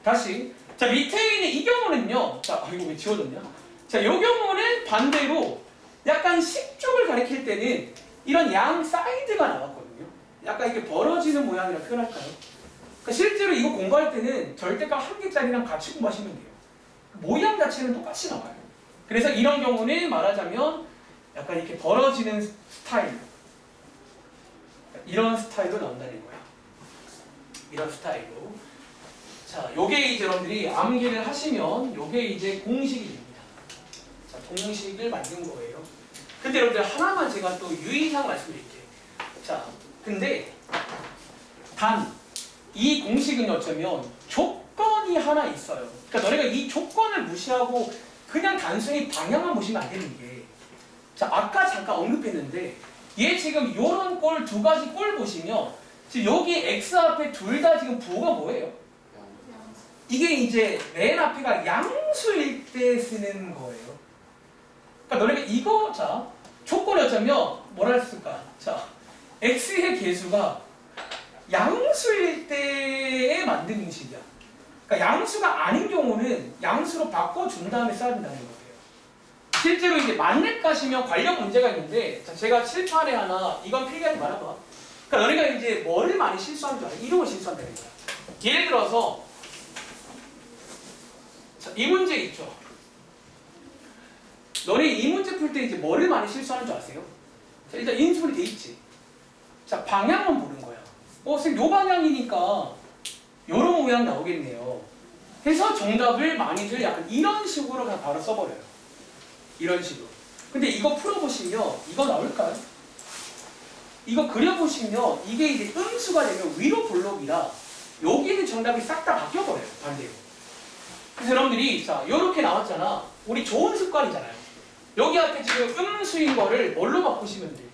A: 다시 자 밑에 있는 이 경우는요. 자 이거 왜 지워졌냐? 자, 이 경우는 반대로 약간 10쪽을 가리킬 때는 이런 양 사이드가 나왔거든요. 약간 이렇게 벌어지는 모양이라 표현할까요? 그러니까 실제로 이거 공부할 때는 절대값 한 개짜리랑 같이 공부하시면 돼요. 모양 자체는 똑같이 나와요. 그래서 이런 경우는 말하자면 약간 이렇게 벌어지는 스타일, 이런 스타일로 나온다는 거야. 이런 스타일로. 자, 요게 이제 여러분들이 암기를 하시면 요게 이제 공식이 됩니다. 자, 공식을 만든 거예요. 근데 여러분들 하나만 제가 또 유의사항 말씀드릴게요. 자, 근데 단 이 공식은 어쩌면 조건이 하나 있어요. 그러니까 너네가 이 조건을 무시하고 그냥 단순히 방향만 보시면 안 되는 게, 자, 아까 잠깐 언급했는데 얘 지금 요런 꼴 두 가지 꼴 보시면 지금 여기 x 앞에 둘 다 지금 부호가 뭐예요? 이게 이제 맨 앞에가 양수일 때 쓰는 거예요. 그러니까 너네가 이거 자 조건이 어쩌면 뭐라 했을까? 자, x의 개수가 양수일 때에 만든 공식이야. 그러니까 양수가 아닌 경우는 양수로 바꿔준 다음에 써야 된다는 거예요. 실제로 이제 만렙 가시면 관련 문제가 있는데, 자, 제가 칠판에 하나 이건 필기하지 말아봐. 그러니까 너네가 이제 뭐를 많이 실수하는 줄 알아? 이름을 실수한다는 거야. 예를 들어서 자, 이 문제 있죠. 너네 이 문제 풀 때 이제 뭐를 많이 실수하는 줄 아세요? 자, 일단 인수분해 돼 있지. 자, 방향만 보는 거야. 선생님 요 방향이니까 요런 모양 나오겠네요. 해서 정답을 많이들 약간 이런 식으로 그냥 바로 써버려요. 이런 식으로. 근데 이거 풀어보시면 이거 나올까요? 이거 그려보시면 이게 이제 음수가 되면 위로 볼록이라 여기는 정답이 싹 다 바뀌어버려요. 반대로. 그래서 여러분들이 자 요렇게 나왔잖아. 우리 좋은 습관이잖아요. 여기 앞에 지금 음수인 거를 뭘로 바꾸시면 돼요?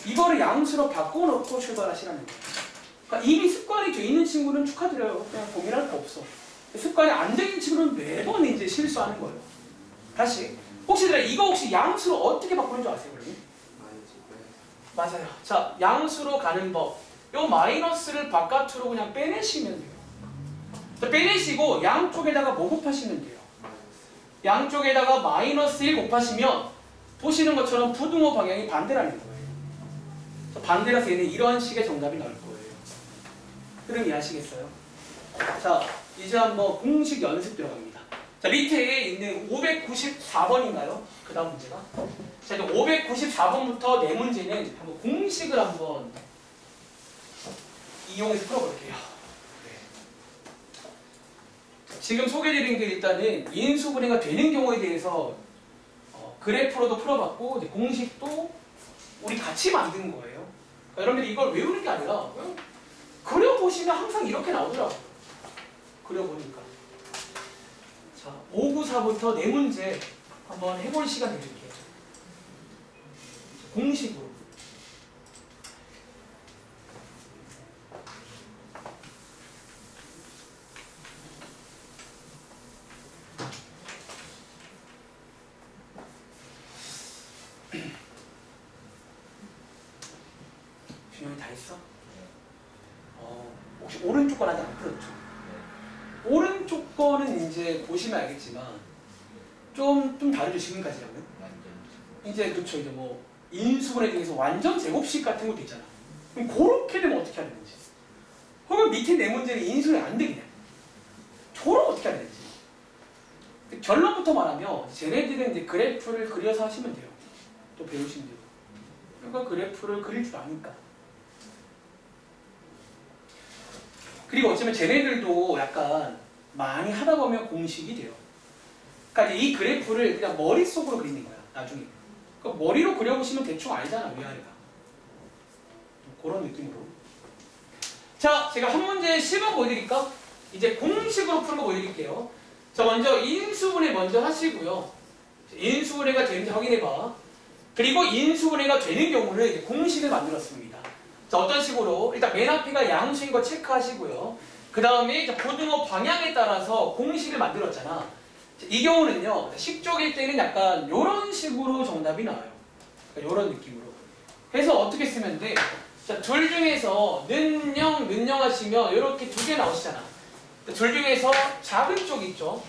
A: 이거를 양수로 바꿔놓고 출발하시라는 거예요. 그러니까 이미 습관이 돼 있는 친구는 축하드려요. 그냥 고민할 거 없어. 습관이 안 돼 있는 친구는 매번 이제 실수하는 거예요. 다시 이거 혹시 양수로 어떻게 바꾸는 줄 아세요, 그러면? 맞아요. 자, 양수로 가는 법. 요 마이너스를 바깥으로 그냥 빼내시면 돼요. 자, 빼내시고 양쪽에다가 뭐 곱하시면 돼요? 양쪽에다가 마이너스 1 곱하시면 보시는 것처럼 부등호 방향이 반대라는 거예요. 반대라서 얘는 이런 식의 정답이 나올 거예요. 그럼 이해하시겠어요? 자, 이제 한번 공식 연습 들어갑니다. 자, 밑에 있는 594번인가요? 그 다음 문제가. 자, 594번부터 네 문제는 한번 공식을 한번 이용해서 풀어볼게요. 네. 지금 소개해드린 게 일단은 인수분해가 되는 경우에 대해서 그래프로도 풀어봤고 이제 공식도 우리 같이 만든 거예요. 그러니까 여러분들이 이걸 외우는 게 아니라 그려보시면 항상 이렇게 나오더라고요. 그려보니까. 자, 594부터 네 문제 한번 해볼 시간 드릴게요. 공식으로. 준영이 다 했어? 혹시 오른쪽 건 아직 안 풀었죠? 오른쪽 거는 이제 보시면 알겠지만 좀 다르죠, 지금까지랑은? 이제 그렇죠, 이제 뭐 인수분해 중에서 완전 제곱식 같은 것도 있잖아. 그럼 그렇게 되면 어떻게 하는 건지. 혹은 밑에 네 문제는 인수분해 안 되겠냐. 저럼 어떻게 하는 건지. 결론부터 말하면 쟤네들은 이제 그래프를 그려서 하시면 돼요. 또 배우신 대로. 그러니까 그래프를 그릴 줄 아니까. 그리고 어쩌면 쟤네들도 약간 많이 하다 보면 공식이 돼요. 그러니까 이 그래프를 그냥 머릿속으로 그리는 거야, 나중에. 그러니까 머리로 그려보시면 대충 알잖아, 위아래가. 그런 느낌으로. 자, 제가 한 문제 10번 보여드릴까? 이제 공식으로 푸는 거 보여드릴게요. 자, 먼저 인수분해 먼저 하시고요. 인수분해가 되는지 확인해봐. 그리고 인수분해가 되는 경우는 이제 공식을 만들었습니다. 자, 어떤 식으로? 일단 맨 앞에가 양수인 거 체크하시고요. 그 다음에 고등어 방향에 따라서 공식을 만들었잖아. 이 경우는요, 10쪽일 때는 약간 이런 식으로 정답이 나와요. 그러니까 이런 느낌으로. 그래서 어떻게 쓰면 돼? 자, 둘 중에서 는영 하시면 이렇게 두 개 나오시잖아. 둘 중에서 작은 쪽 있죠?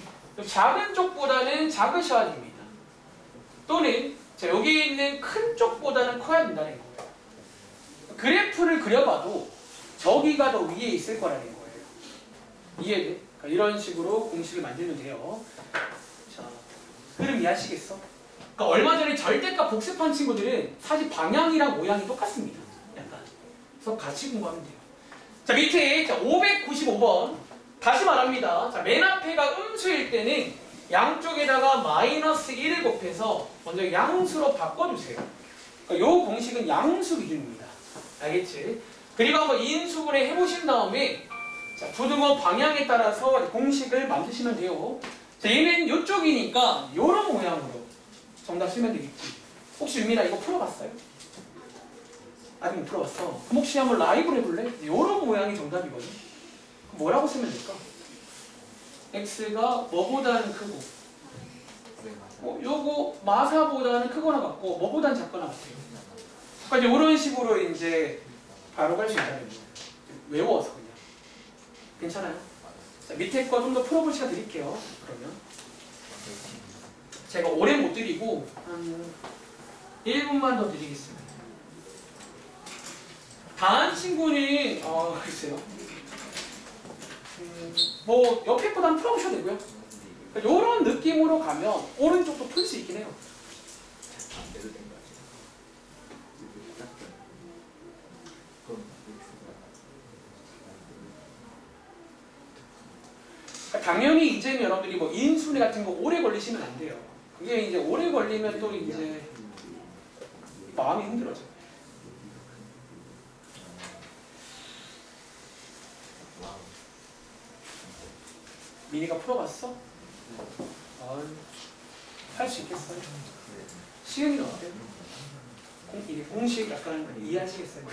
A: 작은 쪽보다는 작으셔야 됩니다. 또는 자, 여기 있는 큰 쪽보다는 커야 된다는 거예요. 그래프를 그려봐도 저기가 더 위에 있을 거라는 거예요. 이해돼? 그러니까 이런 식으로 공식을 만들면 돼요. 자, 흐름 이해하시겠어? 그러니까 얼마 전에 절대값 복습한 친구들은 사실 방향이랑 모양이 똑같습니다. 약간. 그래서 같이 공부하면 돼요. 자, 밑에 595번 다시 말합니다. 자, 맨 앞에가 음수일 때는 양쪽에다가 마이너스 1을 곱해서 먼저 양수로 바꿔주세요. 그러니까 이 공식은 양수 기준입니다. 알겠지? 그리고 한번 인수분해 해보신 다음에 자, 부등호 방향에 따라서 공식을 만드시면 돼요. 자, 얘는 이쪽이니까 이런 모양으로 정답 쓰면 되겠지. 혹시 유민아 이거 풀어봤어요? 아직 못 풀어봤어. 그럼 혹시 한번 라이브로 해볼래? 이런 모양이 정답이거든. 그럼 뭐라고 쓰면 될까? x가 뭐보다는 크고 요거 마사보다는 크거나 같고 뭐보다는 작거나 같아요. 그러니까 이제 이런 식으로 이제 바로 갈 수 있다는 거예요. 외워서 그냥. 괜찮아요? 자, 밑에 거 좀 더 풀어볼 시간 드릴게요. 그러면 제가 오래 못 드리고 한 1분만 더 드리겠습니다. 다른 친구는 글쎄요. 뭐 옆에 거도 한번 풀어보셔도 되고요. 이런 느낌으로 가면 오른쪽도 풀 수 있긴 해요. 당연히 이제는 여러분들이 뭐 인수분해 같은 거 오래 걸리시면 안 돼요. 그게 이제 오래 걸리면 또 이제 마음이 힘들어져. 미니가 풀어봤어? 할 수 있겠어요? 시은이는 어때요? 이게 공식 약간 이해하시겠어요?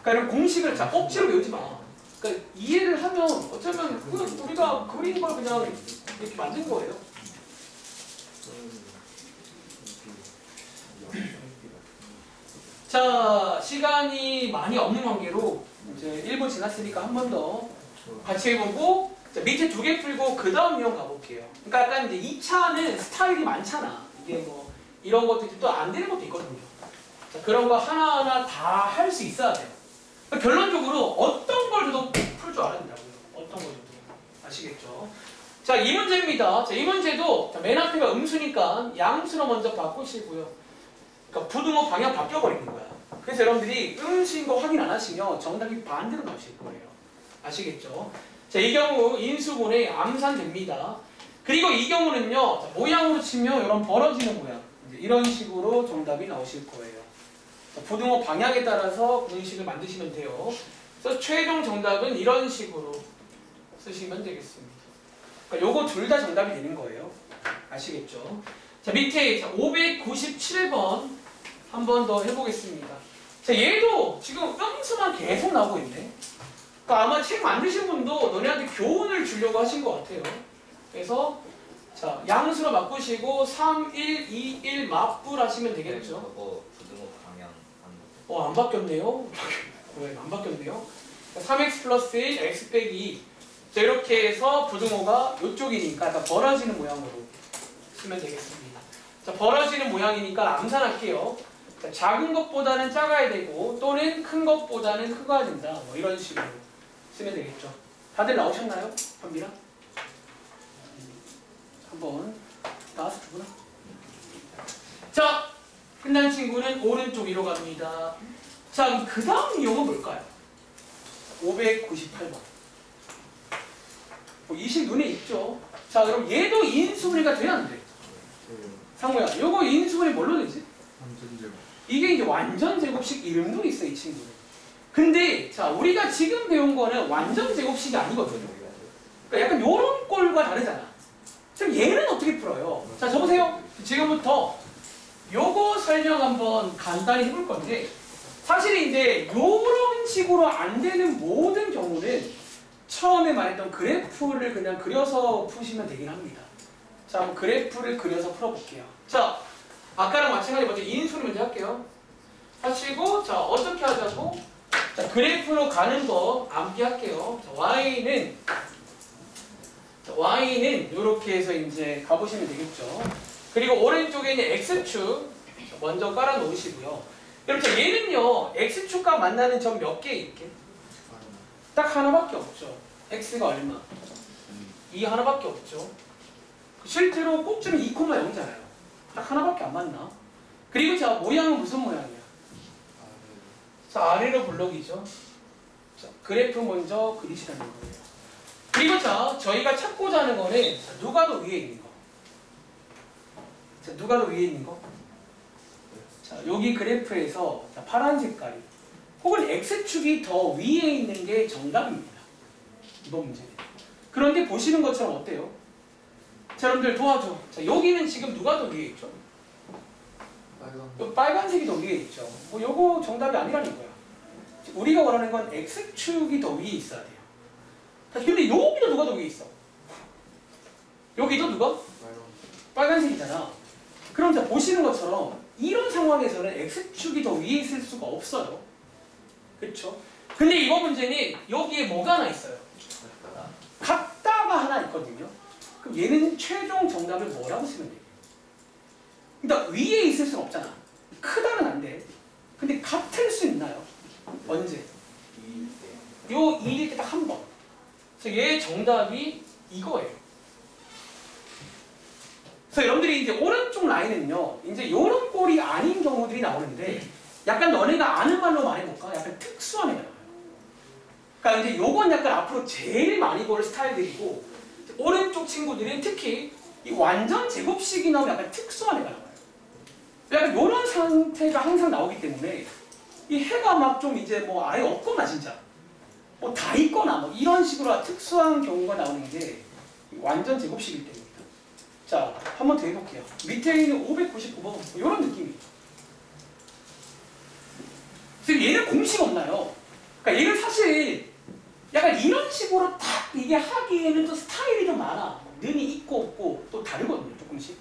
A: 그러니까 이런 공식을 자 억지로 외우지 마. 그러니까 이해를 하면 어쩌면 우리가 그린 걸 그냥 이렇게 만든 거예요. 자, 시간이 많이 없는 관계로 이제 1분 지났으니까 한 번 더 같이 해보고 자, 밑에 두 개 풀고 그 다음 유형 가볼게요. 그러니까 약간 이제 2차는 스타일이 많잖아. 이게 뭐 이런 것도 또 안 되는 것도 있거든요. 자, 그런 거 하나하나 다 할 수 있어야 돼요. 그러니까 결론적으로 어떤 걸 줘도 풀 줄 알아야 된다고요. 어떤 걸 줘도. 아시겠죠? 자, 이 문제입니다. 자, 이 문제도 자, 맨 앞에가 음수니까 양수로 먼저 바꾸시고요. 그러니까 부등호 방향 바뀌어버리는 거야. 그래서 여러분들이 음수인 거 확인 안 하시면 정답이 반대로 나오실 거예요. 아시겠죠? 자, 이 경우 인수분해 암산됩니다. 그리고 이 경우는요, 자, 모양으로 치면 이런 벌어지는 모양. 이제 이런 식으로 정답이 나오실 거예요. 자, 부등호 방향에 따라서 공식을 만드시면 돼요. 그래서 최종 정답은 이런 식으로 쓰시면 되겠습니다. 그러니까 요거 둘 다 정답이 되는 거예요. 아시겠죠? 자, 밑에 597번 한 번 더 해보겠습니다. 자, 얘도 지금 음수만 계속 나오고 있네. 그러니까 아마 책 만드신 분도 너네한테 교훈을 주려고 하신 것 같아요. 그래서 자, 양수로 바꾸시고 3, 1, 2, 1 맞불하시면 되겠죠.
B: 저거 부등호 방향 안
A: 안 바뀌었네요. 왜 안 바뀌었네요? 3x 플러스 1, x 빼기 2. 자, 이렇게 해서 부등호가 이쪽이니까 약간 벌어지는 모양으로 쓰면 되겠습니다. 자, 벌어지는 모양이니까 암산할게요. 자, 작은 것보다는 작아야 되고 또는 큰 것보다는 크가 된다. 뭐 이런 식으로 쓰면 되겠죠. 다들 나오셨나요? 현미랑? 한번 나왔구나. 자, 끝난 친구는 오른쪽 위로 갑니다. 자, 그럼 그 다음 이용은 뭘까요? 598번. 20 눈에 있죠. 자, 그럼 얘도 인수분해가 돼야 안 돼? 상무야, 요거 인수분해 뭘로 되지? 이게 이제 완전 제곱식 이름도 있어, 이 친구는. 근데 자, 우리가 지금 배운 거는 완전 제곱식이 아니거든요. 그러니까 약간 요런 꼴과 다르잖아. 그럼 얘는 어떻게 풀어요? 자, 저보세요. 지금부터 요거 설명 한번 간단히 해볼 건데, 사실 이제 요런 식으로 안 되는 모든 경우는 처음에 말했던 그래프를 그냥 그려서 푸시면 되긴 합니다. 자, 한번 그래프를 그려서 풀어볼게요. 자, 아까랑 마찬가지 먼저 인수를 먼저 할게요. 하시고, 자, 어떻게 하자고? 자, 그래프로 가는 거 암기할게요. 자, Y는 이렇게 해서 이제 가보시면 되겠죠. 그리고 오른쪽에 있는 X축 먼저 깔아 놓으시고요. 여러분, 자, 얘는요, X축과 만나는 점 몇 개 있게? 딱 하나밖에 없죠. X가 얼마? 2 하나밖에 없죠. 실제로 꼭지는 2,0잖아요. 딱 하나밖에 안 맞나? 그리고 자, 모양은 무슨 모양이야? 자, 아래로 블록이죠. 자, 그래프 먼저 그리시라는 거예요. 그리고 자, 저희가 찾고자 하는 거는 자, 누가 더 위에 있는 거? 자, 누가 더 위에 있는 거? 자, 여기 그래프에서 자, 파란 색깔이 혹은 X축이 더 위에 있는 게 정답입니다. 이번 문제는. 그런데 보시는 것처럼 어때요? 자, 여러분들 도와줘. 자, 여기는 지금 누가 더 위에 있죠? 빨간색이 더 위에 있죠. 뭐 요거 정답이 아니라는 거야. 우리가 원하는 건 X축이 더 위에 있어야 돼요. 자, 근데 여기도 누가 더 위에 있어? 여기도 누가? 빨간색이잖아. 그럼 자, 보시는 것처럼 이런 상황에서는 X축이 더 위에 있을 수가 없어요. 그렇죠? 근데 이번 문제는 여기에 뭐가 하나 있어요? 같다가 하나 있거든요. 그럼 얘는 최종 정답을 뭐라고 쓰면 돼요? 그러니까 위에 있을 수는 없잖아. 크다는 안 돼. 근데 같을 수 있나요? 언제? 요 2일 때 딱 한 번. 그래서 얘 정답이 이거예요. 그래서 여러분들이 이제 오른쪽 라인은요, 이제 요런 꼴이 아닌 경우들이 나오는데, 약간 너네가 아는 말로 말해볼까? 약간 특수한 애가 나와요. 그러니까 이제 요건 약간 앞으로 제일 많이 볼 스타일들이고, 오른쪽 친구들은 특히 이 완전 제곱식이 나오면 약간 특수한 애가 나와요. 약간 요런 상태가 항상 나오기 때문에 이 해가 막 좀 이제 뭐 아예 없거나 진짜 뭐 다 있거나 뭐 이런 식으로 특수한 경우가 나오는 게 완전 제곱식이기 때문입니다. 자, 한 번 더 해볼게요. 밑에 있는 599번 이런 느낌이에요. 지금 얘는 공식 없나요? 그러니까 얘는 사실 약간 이런 식으로 딱 이게 하기에는 또 스타일이 좀 많아. 는이 있고 없고 또 다르거든요, 조금씩.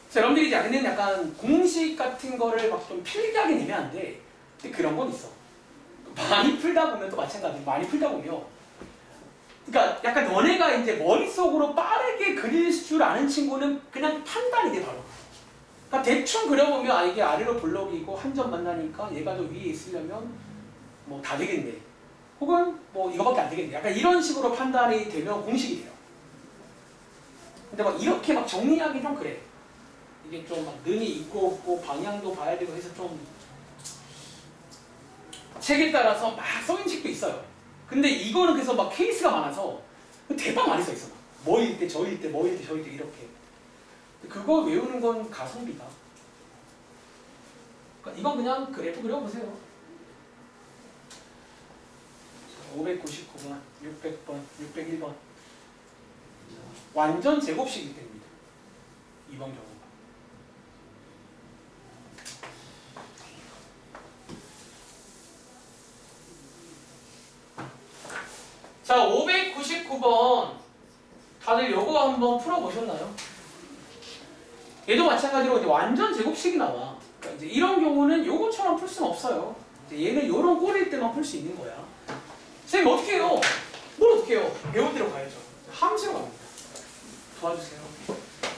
A: 자, 여러분들이 이제 아는 약간 공식 같은 거를 막 좀 필기하기 애매한데, 근데 그런 건 있어. 많이 풀다 보면 또 마찬가지로 많이 풀다 보면, 그러니까 약간 너네가 이제 머릿속으로 빠르게 그릴 줄 아는 친구는 그냥 판단이 돼, 바로. 그러니까 대충 그려보면 아, 이게 아래로 블록이고 한 점 만나니까 얘가 더 위에 있으려면 뭐 다 되겠네. 혹은 뭐 이거밖에 안 되겠네. 약간 이런 식으로 판단이 되면 공식이 돼요. 근데 막 이렇게 막 정리하기 좀 그래. 이게 좀 막 는이 있고 없고 방향도 봐야 되고 해서 좀 책에 따라서 막 써있는 책도 있어요. 근데 이거는 그래서 막 케이스가 많아서 대박 많이 써있어. 뭐일 때, 저일 때, 뭐일 때, 저일 때 이렇게. 그거 외우는 건 가성비다. 그러니까 이건 그냥 그래프 그려보세요. 599번, 600번, 601번. 완전 제곱식이 됩니다. 이번 경우가. 자, 599번 다들 요거 한번 풀어보셨나요? 얘도 마찬가지로 이제 완전 제곱식이 나와. 그러니까 이제 이런 경우는 요거처럼 풀 수는 없어요. 이제 얘는 요런 꼴일 때만 풀 수 있는 거야. 선생님 어떻게 해요? 뭘 어떻게 해요? 배운 대로 가야죠. 함수로 갑니다. 도와주세요.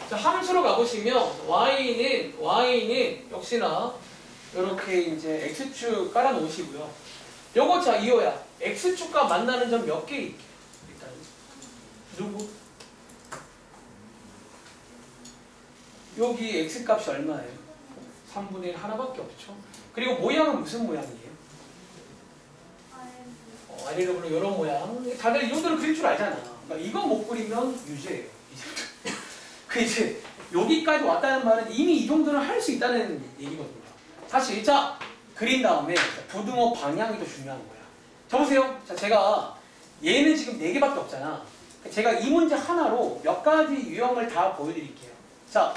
A: 자, 함수로 가보시면 y는 역시나 이렇게 이제 x축 깔아 놓으시고요. 요거 자 이호야. x축과 만나는 점 몇 개 있게? 일단 누구? 여기 x값이 얼마예요? 3분의 1 하나밖에 없죠. 그리고 모양은 무슨 모양이에요? 아래로 보는 이런 모양. 다들 이 정도로 그릴 줄 알잖아. 그러니까 이거 못 그리면 유죄예요. 그 이제 여기까지 왔다는 말은 이미 이 정도는 할 수 있다는 얘기거든요. 다시 자 그린 다음에 부등호 방향이 더 중요한 거야. 자 보세요. 자 제가 얘는 지금 4개밖에 없잖아. 제가 이 문제 하나로 몇 가지 유형을 다 보여드릴게요. 자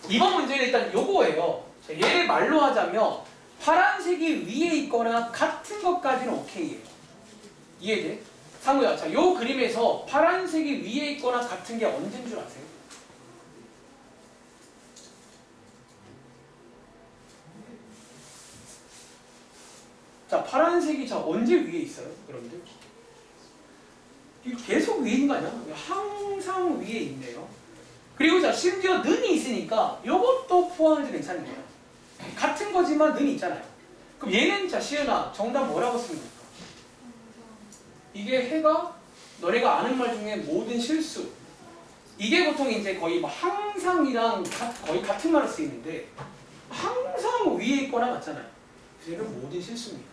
A: 이번 문제는 일단 요거예요. 자, 얘를 말로 하자면 파란색이 위에 있거나 같은 것까지는 오케이예요. 이해돼? 상우야, 자, 요 그림에서 파란색이 위에 있거나 같은 게 언제인 줄 아세요? 자, 파란색이 자 언제 위에 있어요, 여러분들? 이거 계속 위에 있는 거 아니야? 항상 위에 있네요. 그리고 자, 심지어 는이 있으니까 요것도 포함해도 괜찮은 거예요. 같은 거지만 는이 있잖아요. 그럼 얘는 자, 시은아, 정답 뭐라고 쓰면 될까? 이게 해가 너네가 아는 말 중에 모든 실수. 이게 보통 이제 거의 뭐 항상이랑 거의 같은 말로 쓰이는데 항상 위에 있거나 같잖아요. 얘는 모든 실수입니다.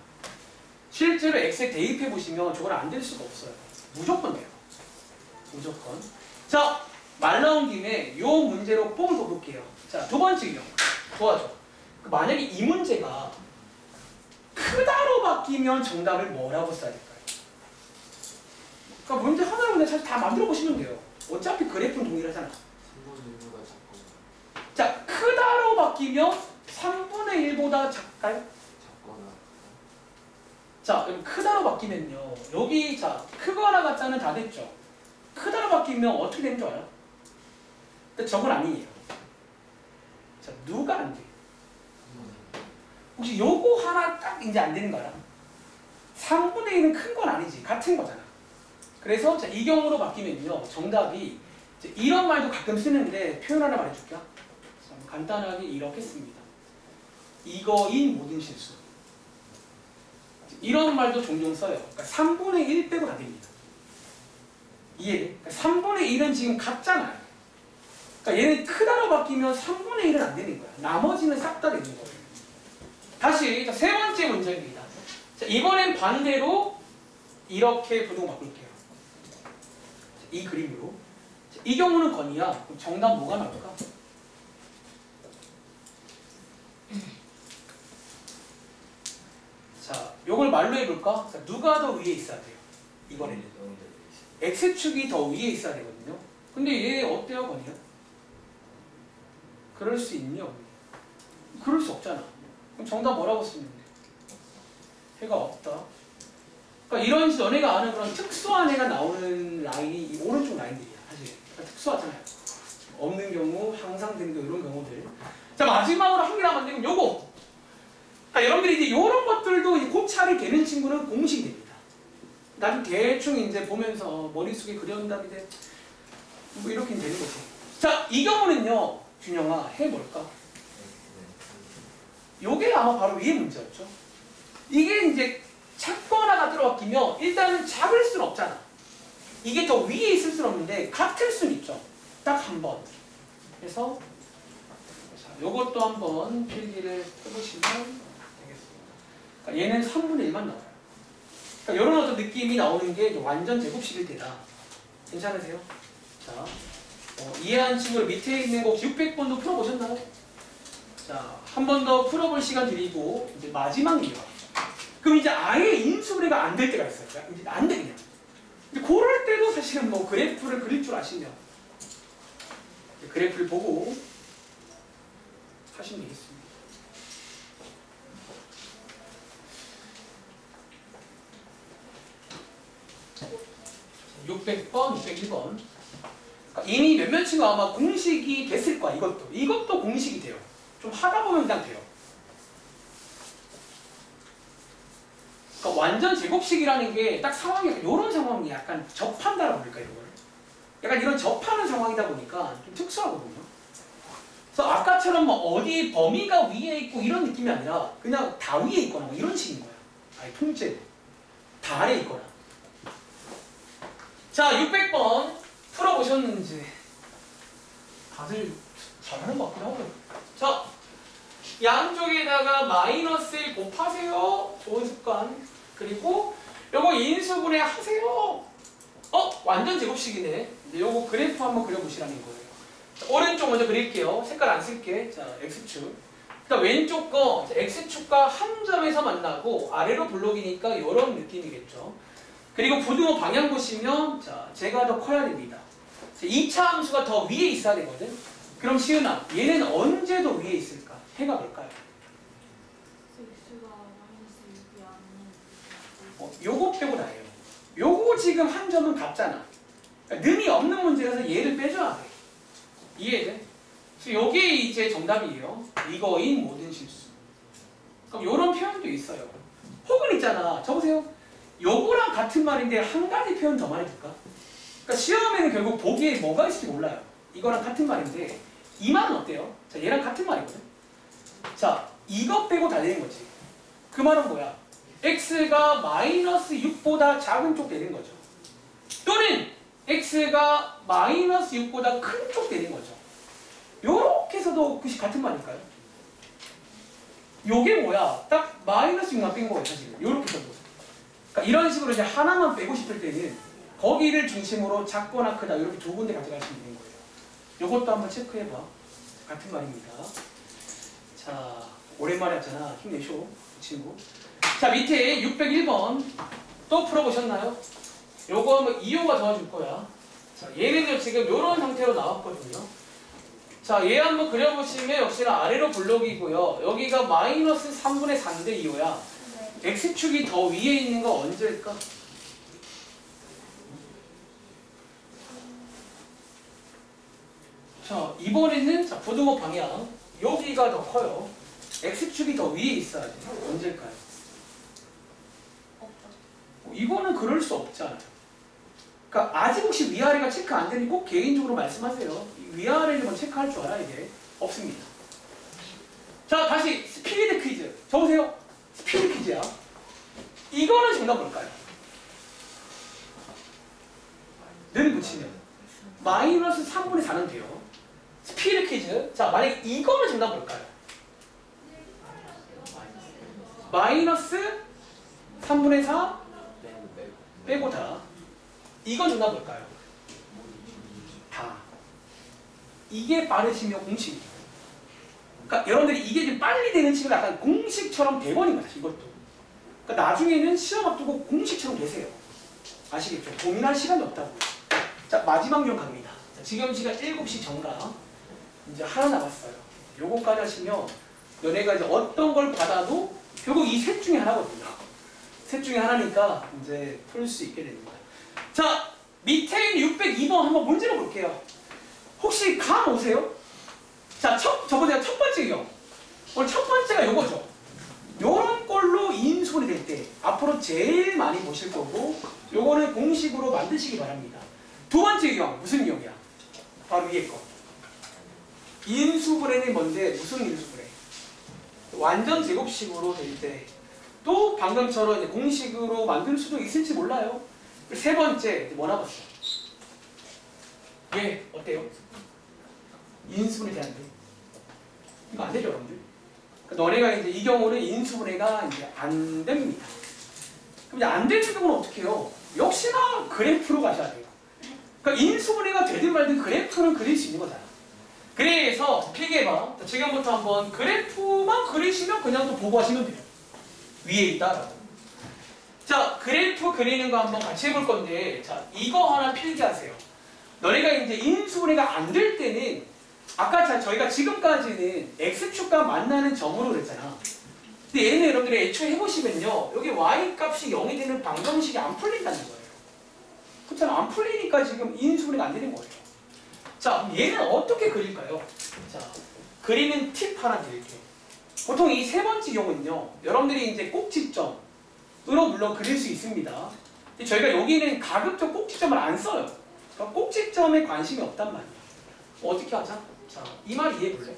A: 실제로 엑셀 대입해 보시면 저걸 안 될 수가 없어요. 무조건 돼요. 무조건. 자, 말 나온 김에 요 문제로 뽕 더 볼게요. 자, 두 번째 유형. 도와줘. 만약에 이 문제가 크다로 바뀌면 정답을 뭐라고 써야 될까요? 그러니까 문제 하나로 그냥 사실 다 만들어 보시면 돼요. 어차피 그래프는 동일하잖아.
B: 3분의 1보다 작거나.
A: 자, 크다로 바뀌면 3분의 1보다 작까요?
B: 작거나.
A: 자, 그럼 크다로 바뀌면요. 여기 자, 크거나 같다는 다 됐죠. 크다로 바뀌면 어떻게 되는 줄 알아요? 근데 저건 아니에요. 자, 누가 안 돼? 혹시 요거 하나 딱 이제 안 되는 거 알아? 3분의 1은 큰 건 아니지. 같은 거잖아. 그래서 자, 이 경우로 바뀌면요. 정답이 이제 이런 말도 가끔 쓰는데 표현 하나 말해줄게요. 간단하게 이렇게 씁니다. 이거인 모든 실수. 이런 말도 종종 써요. 그러니까 3분의 1 빼고 다 됩니다. 이해돼? 그러니까 3분의 1은 지금 같잖아요. 그러니까 얘는 크다로 바뀌면 3분의 1은 안 되는 거야. 나머지는 싹 다 되는 거예요. 다시 자, 세 번째 문제입니다. 자, 이번엔 반대로 이렇게 부등호 바꿀게요. 자, 이 그림으로. 자, 이 경우는 건이야. 그럼 정답 뭐가 나올까? 자, 요걸 말로 해볼까? 자, 누가 더 위에 있어야 돼요? 이번에는. X축이 더 위에 있어야 되거든요. 근데 얘 어때요, 건이야? 그럴 수 있냐? 그럴 수 없잖아. 그럼 정답 뭐라고 쓰면 돼? 해가 없다. 그러니까 이런 식으로 너네가 아는 그런 특수한 해가 나오는 라인이 이 오른쪽 라인들이야. 사실 그러니까 특수하잖아요. 없는 경우, 항상 되는 경우 이런 경우들. 자, 마지막으로 한 개 남았는데 그럼 요거. 자, 여러분들이 이제 이런 것들도 이제 고찰이 되는 친구는 공식이 됩니다. 나도 대충 이제 보면서 머릿속에 그려온다면 이제 뭐 이렇게 되는 거지. 자, 이 경우는요, 준영아, 해 뭘까? 요게 아마 바로 위에 문제였죠. 이게 이제 작거나가 들어바뀌면 일단은 작을 수는 없잖아. 이게 더 위에 있을 수는 없는데 같을 수는 있죠. 딱 한 번. 그래서 자, 요것도 한번 필기를 해보시면 되겠습니다. 그러니까 얘는 3분의 1만 나와요. 그러니까 이런 어떤 느낌이 나오는 게 완전 제곱식일 때다. 괜찮으세요? 자, 이해한 친구를 밑에 있는 거 혹시 600번도 풀어보셨나요? 자, 한 번 더 풀어볼 시간 드리고 이제 마지막 유형. 그럼 이제 아예 인수분해가 안 될 때가 있어요. 이제 안 돼 그냥. 근데 그럴 때도 사실은 뭐 그래프를 그릴 줄 아시면 그래프를 보고 하시면 되겠습니다. 600번, 601번. 이미 몇몇 친구 아마 공식이 됐을 거야. 이것도 공식이 돼요. 좀 하다 보면 그냥 돼요. 그러니까 완전 제곱식이라는 게 딱 상황이 이런 상황이 약간 접한다라고 할까 이걸. 약간 이런 접하는 상황이다 보니까 좀 특수하거든요. 그래서 아까처럼 뭐 어디 범위가 위에 있고 이런 느낌이 아니라 그냥 다 위에 있거나 뭐 이런 식인 거야. 아니 통째로 다 아래에 있거나. 자 600번 풀어보셨는지 다들 잘하는 것 같기도 하고. 자 양쪽에다가 마이너스 1 곱하세요. 좋은 습관. 그리고 요거 인수분해 하세요. 완전 제곱식이네. 요거 그래프 한번 그려보시라는 거예요. 자, 오른쪽 먼저 그릴게요. 색깔 안 쓸게. 자 X축. 그러니까 왼쪽 거 X축과 한 점에서 만나고 아래로 블록이니까 요런 느낌이겠죠. 그리고 부등호 방향 보시면 자 제가 더 커야 됩니다. 2차 함수가 더 위에 있어야 되거든. 그럼 시은아 얘는 언제 더 위에 있을까? 해가 뭘까요? 요거 빼고 다예요. 요거 지금 한 점은 같잖아. 그러니까 능이 없는 문제라서 얘를 빼줘야 돼. 이해돼? 그래서 요게 이제 정답이에요. 이거인 모든 실수. 그럼 요런 표현도 있어요. 혹은 있잖아. 적으세요. 요거랑 같은 말인데 한 가지 표현 더 말해줄까? 그러니까 시험에는 결국 보기에 뭐가 있을지 몰라요. 이거랑 같은 말인데 이 말은 어때요? 자, 얘랑 같은 말이거든. 자, 이거 빼고 다 되는 거지. 그 말은 뭐야? x가 마이너스 6보다 작은 쪽 되는 거죠. 또는 x가 마이너스 6보다 큰 쪽 되는 거죠. 요렇게 해서도 그것이 같은 말일까요? 요게 뭐야? 딱 마이너스 6만 뺀 거예요, 사실은. 요렇게 해서도. 그러니까 이런 식으로 이제 하나만 빼고 싶을 때는 거기를 중심으로 작거나 크다 이렇게 두 군데 가져가시면 되는 거예요. 요것도 한번 체크해봐. 같은 말입니다. 자, 오랜만에 했잖아. 힘내쇼, 친구. 자, 밑에 601번 또 풀어보셨나요? 요거 뭐 이호가 도와줄 거야. 자, 얘는요 지금 요런 형태로 나왔거든요. 자, 얘 한번 그려보시면 역시나 아래로 블록이고요. 여기가 마이너스 3분의 4인데 이호야. 네. X축이 더 위에 있는 거 언제일까? 자, 이번에는 자, 부등호 방향 여기가 더 커요. X축이 더 위에 있어야 돼. 언제일까요? 이거는 그럴 수 없잖아요. 그러니까 아직 혹시 위아래가 체크 안 되니 꼭 개인적으로 말씀하세요. 위아래를 먼저 체크할 줄 알아야 돼. 없습니다. 자, 다시 스피드 퀴즈. 적으세요. 스피드 퀴즈야. 이거는 정답 뭘까요? 는 붙이면 마이너스 3분의 4는 돼요. 스피드 퀴즈. 자, 만약에 이거는 정답 뭘까요? 마이너스 3분의 4 빼고 다. 이건 정답 뭘까요? 다. 이게 빠르시면 공식이에요. 그러니까 여러분들이 이게 좀 빨리 되는 친구는 약간 공식처럼 돼버린 거다. 이것도. 그러니까 나중에는 시험 앞두고 공식처럼 되세요. 아시겠죠? 고민할 시간이 없다고. 자, 마지막 용 갑니다. 자, 지금 시간 7시 정가. 이제 하나 남았어요. 요거까지 하시면 너네가 이제 어떤 걸 받아도 결국 이 셋 중에 하나거든요. 셋 중에 하나니까 이제 풀 수 있게 됩니다. 자, 밑에 있는 602번 한번 문제로 볼게요. 혹시 감 오세요? 자, 저보세요. 첫 번째 경. 오늘 첫 번째가 요거죠. 요런 걸로 인수분해 될 때 앞으로 제일 많이 보실 거고 요거는 공식으로 만드시기 바랍니다. 두 번째 경 무슨 경이야? 바로 위에 거. 인수분해는 뭔데? 무슨 인수분해? 완전 제곱식으로 될 때 또 방금처럼 이제 공식으로 만들 수도 있을지 몰라요. 세 번째 뭐 남았어? 예, 어때요? 인수분해 대한대. 이거 안 되죠, 여러분들? 그러니까 너네가 이제 이 경우는 인수분해가 이제 안 됩니다. 그럼 이제 안 되는 경우는 어떻게 해요? 역시나 그래프로 가셔야 돼요. 그러니까 인수분해가 되든 말든 그래프는 그릴 수 있는 거잖아. 그래서 필기해봐. 지금부터 한번 그래프만 그리시면 그냥 또 보고 하시면 돼요. 위에 있다라고. 자, 그래프 그리는 거 한번 같이 해볼 건데, 자, 이거 하나 필기하세요. 너네가 이제 인수분해가 안 될 때는 아까 저희가 지금까지는 x축과 만나는 점으로 그랬잖아. 근데 얘는 여러분들이 애초에 해보시면요, 여기 y 값이 0이 되는 방정식이 안 풀린다는 거예요. 그렇잖아. 안 풀리니까 지금 인수분해가 안 되는 거예요. 자, 얘는 어떻게 그릴까요? 자, 그리는 팁 하나 드릴게요. 보통 이 세 번째 경우는요, 여러분들이 이제 꼭지점으로 물론 그릴 수 있습니다. 근데 저희가 여기는 가급적 꼭지점을 안 써요. 그러니까 꼭지점에 관심이 없단 말이에요. 어떻게 하자? 자, 이 말 이해해 볼래?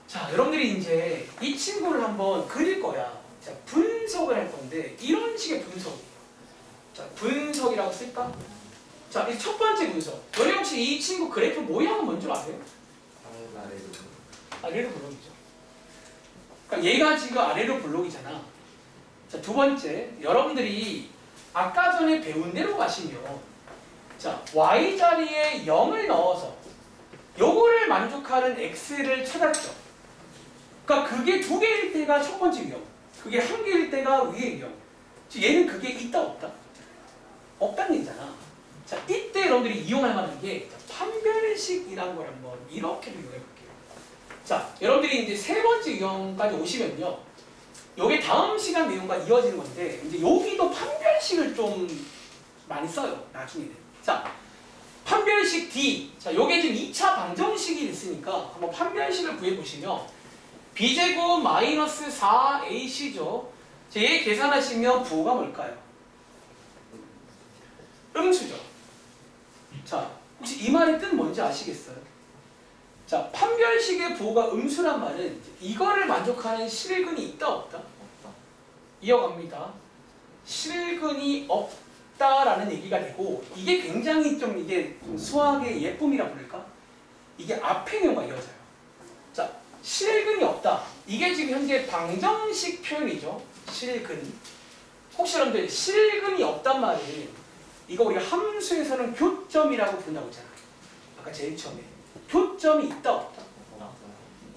A: 자, 여러분들이 이제 이 친구를 한번 그릴 거야. 자, 분석을 할 건데 이런 식의 분석이에요. 자, 분석이라고 쓸까? 자, 이 첫 번째 분석. 너네 혹시 이 친구 그래프 모양은 뭔지 아세요? 아래로 블록이죠. 그러니까 얘가 지금 아래로 블록이잖아. 자, 두 번째. 여러분들이 아까 전에 배운 대로 가시면 자, y 자리에 0을 넣어서 요거를 만족하는 x를 찾았죠. 그러니까 그게 두 개일 때가 첫 번째 유형. 그게 한 개일 때가 위의 유형. 얘는 그게 있다 없다? 없다는 얘기잖아. 자, 이때 여러분들이 이용할 만한 게 판별식이라는 걸 한번 이렇게 이용해 볼게요. 자, 여러분들이 이제 세 번째 유형까지 오시면요. 요게 다음 시간 내용과 이어지는 건데 이제 여기도 판별식을 좀 많이 써요. 나중에는. 자, 판별식 D. 자, 요게 지금 2차 방정식이 있으니까 한번 판별식을 구해 보시면 b제곱 마이너스 4ac죠. 얘 계산하시면 부호가 뭘까요? 음수죠. 자, 혹시 이 말의 뜻 뭔지 아시겠어요? 자, 판별식의 부호가 음수란 말은 이거를 만족하는 실근이 있다 없다?
B: 없다.
A: 이어갑니다. 실근이 없다라는 얘기가 되고 이게 굉장히 좀 이게 수학의 예쁨이라 부를까? 이게 앞에 경우가 이어져요. 자, 실근이 없다. 이게 지금 현재 방정식 표현이죠. 실근. 혹시 여러분들 실근이 없단 말은 이거 우리가 함수에서는 교점이라고 부른다고 했잖아. 아까 제일 처음에. 교점이 있다 없다?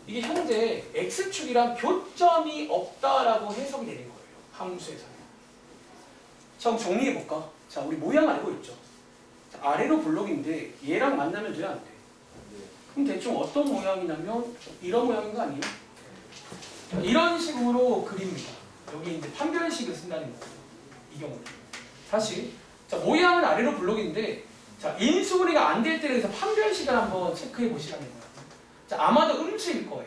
A: 이게 현재 x축이랑 교점이 없다라고 해석이 되는 거예요. 함수에서는. 자, 그럼 정리해볼까? 자, 우리 모양 알고 있죠? 자, 아래로 블록인데 얘랑 만나면 돼야 안 돼? 그럼 대충 어떤 모양이냐면 이런 모양인 거 아니에요? 자, 이런 식으로 그립니다. 여기 이제 판별식을 쓴다는 거예요. 이 경우는. 다시. 자, 모양은 아래로 블록인데 자, 인수분해가 안 될 때는 그래서 판별식을 한번 체크해 보시라는 거예요. 자, 아마도 음수일 거예요.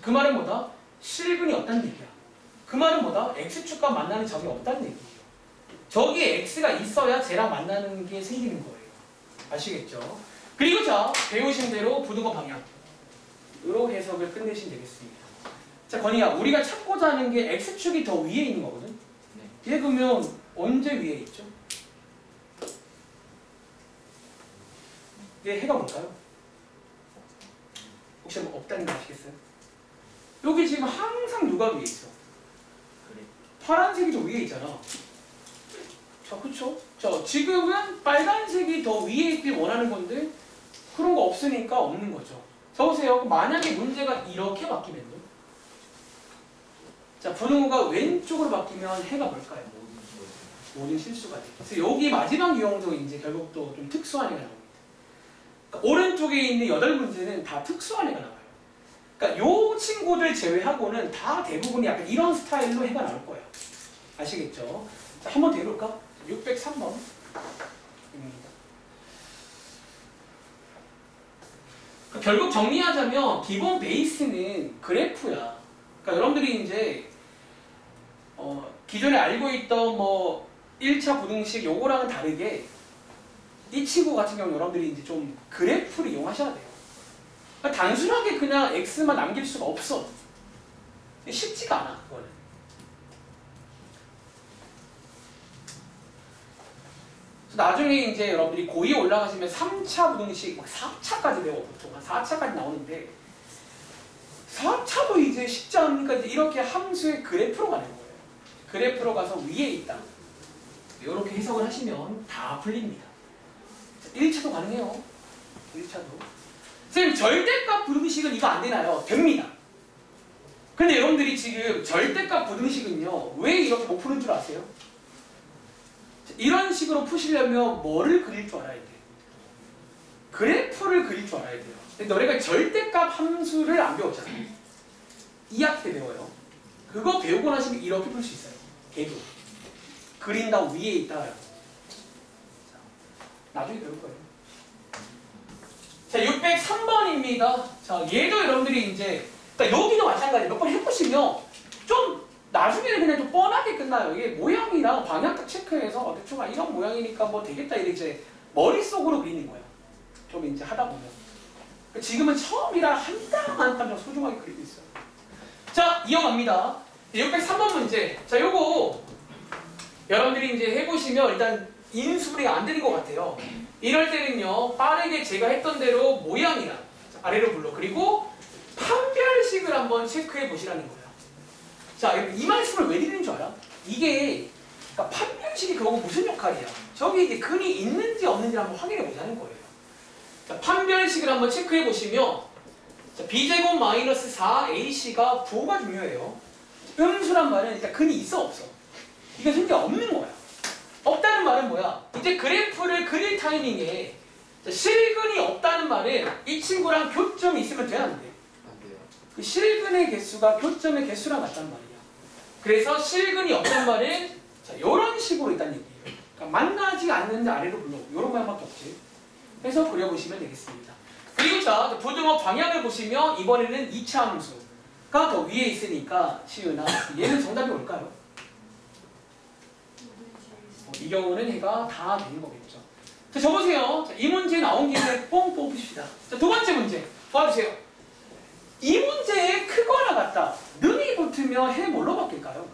A: 그 말은 뭐다? 실근이 없다는 얘기야. 그 말은 뭐다? x축과 만나는 적이 없다는 얘기예요. 저기에 x가 있어야 쟤랑 만나는 게 생기는 거예요. 아시겠죠? 그리고 자, 배우신 대로 부등호 방향으로 해석을 끝내시면 되겠습니다. 자, 건이야, 우리가 찾고자 하는 게 x축이 더 위에 있는 거거든?
B: 네.
A: 얘 그러면 언제 위에 있죠? 얘 해가 뭘까요? 혹시 뭐 없다는 거 아시겠어요? 여기 지금 항상 누가 위에 있어?
B: 그래.
A: 파란색이 더 위에 있잖아. 자, 그쵸? 자, 지금은 빨간색이 더 위에 있길 원하는 건데 그런 거 없으니까 없는 거죠. 자, 보세요. 만약에 문제가 이렇게 바뀌면요. 자, 분홍호가 왼쪽으로 바뀌면 해가 뭘까요? 모든 실수가 돼. 그래서 여기 마지막 유형도 이제 결국 또 좀 특수한 해가 나옵니다. 그러니까 오른쪽에 있는 8문제는 다 특수한 해가 나와요. 그러니까 요 친구들 제외하고는 다 대부분이 약간 이런 스타일로 해가 나올 거예요. 아시겠죠? 자, 한번 더 해볼까? 603번. 그러니까 결국 정리하자면 기본 베이스는 그래프야. 그러니까 여러분들이 이제 기존에 알고 있던 뭐 1차 부등식 요거랑은 다르게 이 친구 같은 경우 여러분들이 이제 좀 그래프를 이용하셔야 돼요. 그러니까 단순하게 그냥 x만 남길 수가 없어. 쉽지가 않아, 그거는. 나중에 이제 여러분들이 고2 올라가시면 3차 부등식, 막 4차까지 배워. 보통 한 4차까지 나오는데 4차도 이제 쉽지 않으니까 이제 이렇게 함수의 그래프로 가는 거예요. 그래프로 가서 위에 있다. 이렇게 해석을 하시면 다 풀립니다. 1차도 가능해요. 1차도. 선생님, 절대값 부등식은 이거 안 되나요? 됩니다. 근데 여러분들이 지금 절대값 부등식은요, 왜 이렇게 못 푸는 줄 아세요? 이런 식으로 푸시려면 뭐를 그릴 줄 알아야 돼? 그래프를 그릴 줄 알아야 돼요. 근데 너네가 절대값 함수를 안 배웠잖아. 2학기 때 배워요. 그거 배우고 나시면 이렇게 풀 수 있어요. 걔도. 그린다고 위에 있다라고. 나중에 배울 거예요. 자, 603번입니다. 자, 얘도 여러분들이 이제, 그러니까 여기도 마찬가지예요. 몇 번 해보시면 좀 나중에는 그냥 좀 뻔하게 끝나요. 이게 모양이랑 방향 딱 체크해서 대충 이런 모양이니까 뭐 되겠다 이렇게 이제 머릿속으로 그리는 거예요. 좀 이제 하다 보면. 지금은 처음이라 한 땀 한 땀 좀 소중하게 그리고 있어요. 자, 이어갑니다. 603번 문제. 자, 요거 여러분들이 이제 해보시면 일단 인수분해가 안 되는 것 같아요. 이럴 때는요, 빠르게 제가 했던 대로 모양이랑 아래로 불러. 그리고 판별식을 한번 체크해 보시라는 거예요. 자, 이 말씀을 왜 드리는 줄 알아? 이게 그러니까 판별식이 그거고 무슨 역할이야? 저기 이게 근이 있는지 없는지 한번 확인해 보자는 거예요. 자, 판별식을 한번 체크해 보시면 자, b제곱 마이너스 4ac가 부호가 중요해요. 음수란 말은 일단 근이 있어 없어? 이건 현재 없는 거야. 없다는 말은 뭐야? 이제 그래프를 그릴 타이밍에 자, 실근이 없다는 말은 이 친구랑 교점이 있으면 돼, 안 돼?
B: 안 돼요.
A: 그 실근의 개수가 교점의 개수랑 같단 말이야. 그래서 실근이 없단 말은 자, 이런 식으로 있다는 얘기예요. 그러니까 만나지 않는데 아래로 불러. 이런 모양밖에 없지. 해서 그려보시면 되겠습니다. 그리고 자, 부등호 방향을 보시면 이번에는 2차 함수가 더 위에 있으니까 시은아 얘는 정답이 뭘까요? 이 경우는 해가 다 되는 거겠죠. 자, 적으세요. 자, 이 문제 나온 김에 뽕 뽑읍시다. 자, 두 번째 문제 봐주세요. 이 문제에 크거나 같다. 능이 붙으면 해 뭘로 바뀔까요?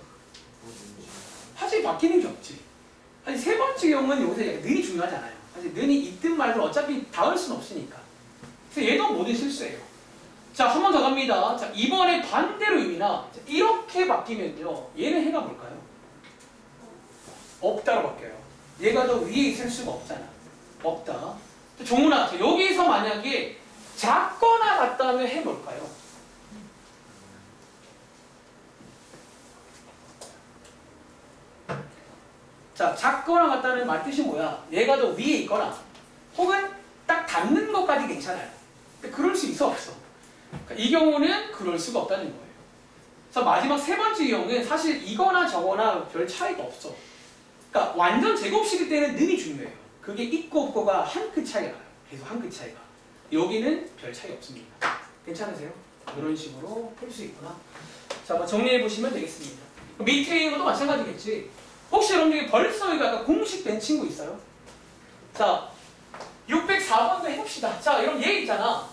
A: 사실 바뀌는 게 없지. 사실 세 번째 경우는 요새 능이 중요하잖아요. 사실 능이 있든 말든 어차피 닿을 수는 없으니까. 그래서 얘도 모든 실수예요. 자, 한 번 더 갑니다. 자, 이번에 반대로 의미나 자, 이렇게 바뀌면요. 얘는 해가 뭘까요? 없다로 바뀌어요. 얘가 더 위에 있을 수가 없잖아. 없다. 종훈아, 여기서 만약에 작거나 같다면 해 뭘까요? 자, 작거나 같다는 말 뜻이 뭐야? 얘가 더 위에 있거나 혹은 딱 닿는 것까지 괜찮아요. 근데 그럴 수 있어 없어? 그러니까 이 경우는 그럴 수가 없다는 거예요. 그래서 마지막 세 번째 경우는 사실 이거나 저거나 별 차이가 없어. 그러니까 완전 제곱식일 때는 능이 중요해요. 그게 있고 없고가 한 끗 차이가 나요. 계속 한 끗 차이가. 여기는 별 차이 없습니다. 괜찮으세요? 이런 식으로 풀 수 있구나. 자, 한번 정리해 보시면 되겠습니다. 밑에 있는 것도 마찬가지겠지. 혹시 여러분들이 벌써 이거 아까 공식된 친구 있어요? 자, 604번도 해봅시다. 자, 여러분 얘 있잖아.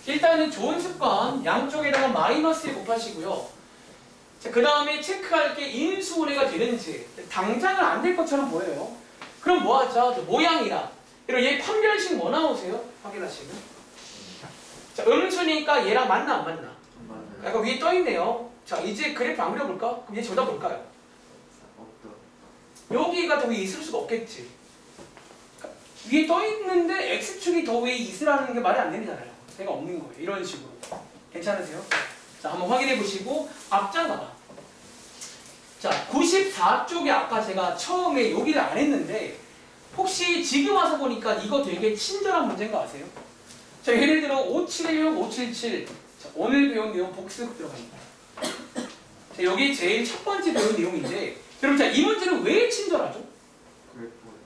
A: 일단은 좋은 습관 양쪽에다가 마이너스 곱하시고요. 자, 그 다음에 체크할 게 인수분해가 되는지 당장은 안 될 것처럼 보여요. 그럼 뭐 하자? 모양이랑 이런 얘 판별식 뭐 나오세요? 확인하시면. 자, 음수니까 얘랑 맞나 안 맞나?
B: 맞아요.
A: 약간 위에 떠 있네요. 자, 이제 그래프 안 그려볼까? 그럼 얘 저다 볼까요?
B: 없다.
A: 여기가 더 위에 있을 수가 없겠지. 그러니까 위에 떠 있는데 x축이 더 위에 있으라는 게 말이 안 되잖아요. 제가 없는 거예요. 이런 식으로. 괜찮으세요? 자, 한번 확인해 보시고 앞장 봐봐. 자, 94쪽에 아까 제가 처음에 여기를 안 했는데 혹시 지금 와서 보니까 이거 되게 친절한 문제인 거 아세요? 자, 예를 들어 576, 577 자, 오늘 배운 내용 복습 들어갑니다. 자, 여기 제일 첫 번째 배운 내용인데 여러분 자, 이 문제는 왜 친절하죠?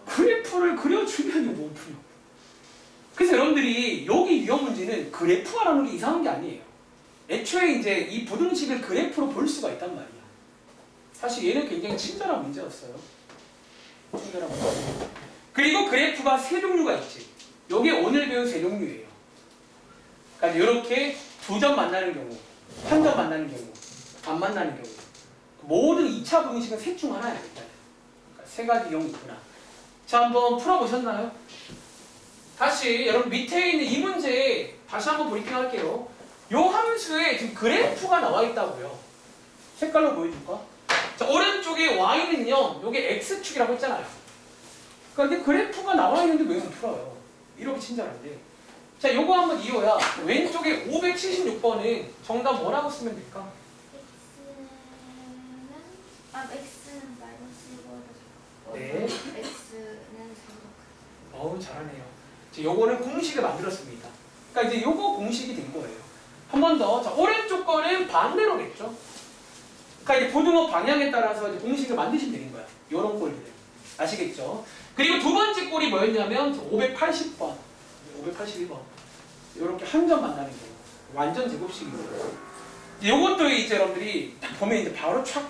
A: 그래프를 그려주면 이거 못 풀려. 그래서 여러분들이 여기 유형 문제는 그래프가 나오는 게 이상한 게 아니에요. 애초에 이제 이 부등식을 그래프로 볼 수가 있단 말이야. 사실 얘는 굉장히 친절한 문제였어요. 친절한 문제. 그리고 그래프가 세 종류가 있지. 요게 오늘 배운 세 종류예요. 그러니까 이렇게 두 점 만나는 경우, 한 점 만나는 경우, 안 만나는 경우. 모든 2차 부등식은 셋 중 하나야. 일단. 그러니까 세 가지 경우 있구나. 자, 한번 풀어보셨나요? 다시 여러분 밑에 있는 이 문제 다시 한번 브리핑할게요. 요 함수에 지금 그래프가 나와 있다고요. 색깔로 보여줄까? 자, 오른쪽에 y는 0, 요게 x축이라고 했잖아요. 그런데 그래프가 나와 있는데 왜 못 풀어요? 이렇게 친절한데. 자, 요거 한번 이어야 왼쪽에 576번은 정답 뭐라고 쓰면 될까?
C: x는 마이너스 1으로
A: 네.
C: x는 3로.
A: 어우, 잘하네요. 자, 요거는 공식을 만들었습니다. 그러니까 이제 요거 공식이 된 거예요. 한 번 더. 자, 오른쪽 거는 반대로겠죠? 그러니까 이제 부등호 방향에 따라서 이제 공식을 만드시면 되는 거야. 요런 꼴들. 아시겠죠? 그리고 두 번째 꼴이 뭐였냐면 580번. 581번. 이렇게 한 점 만나는 경우 완전 제곱식입니다. 이것도 이제 여러분들이 딱 보면 이제 바로 촥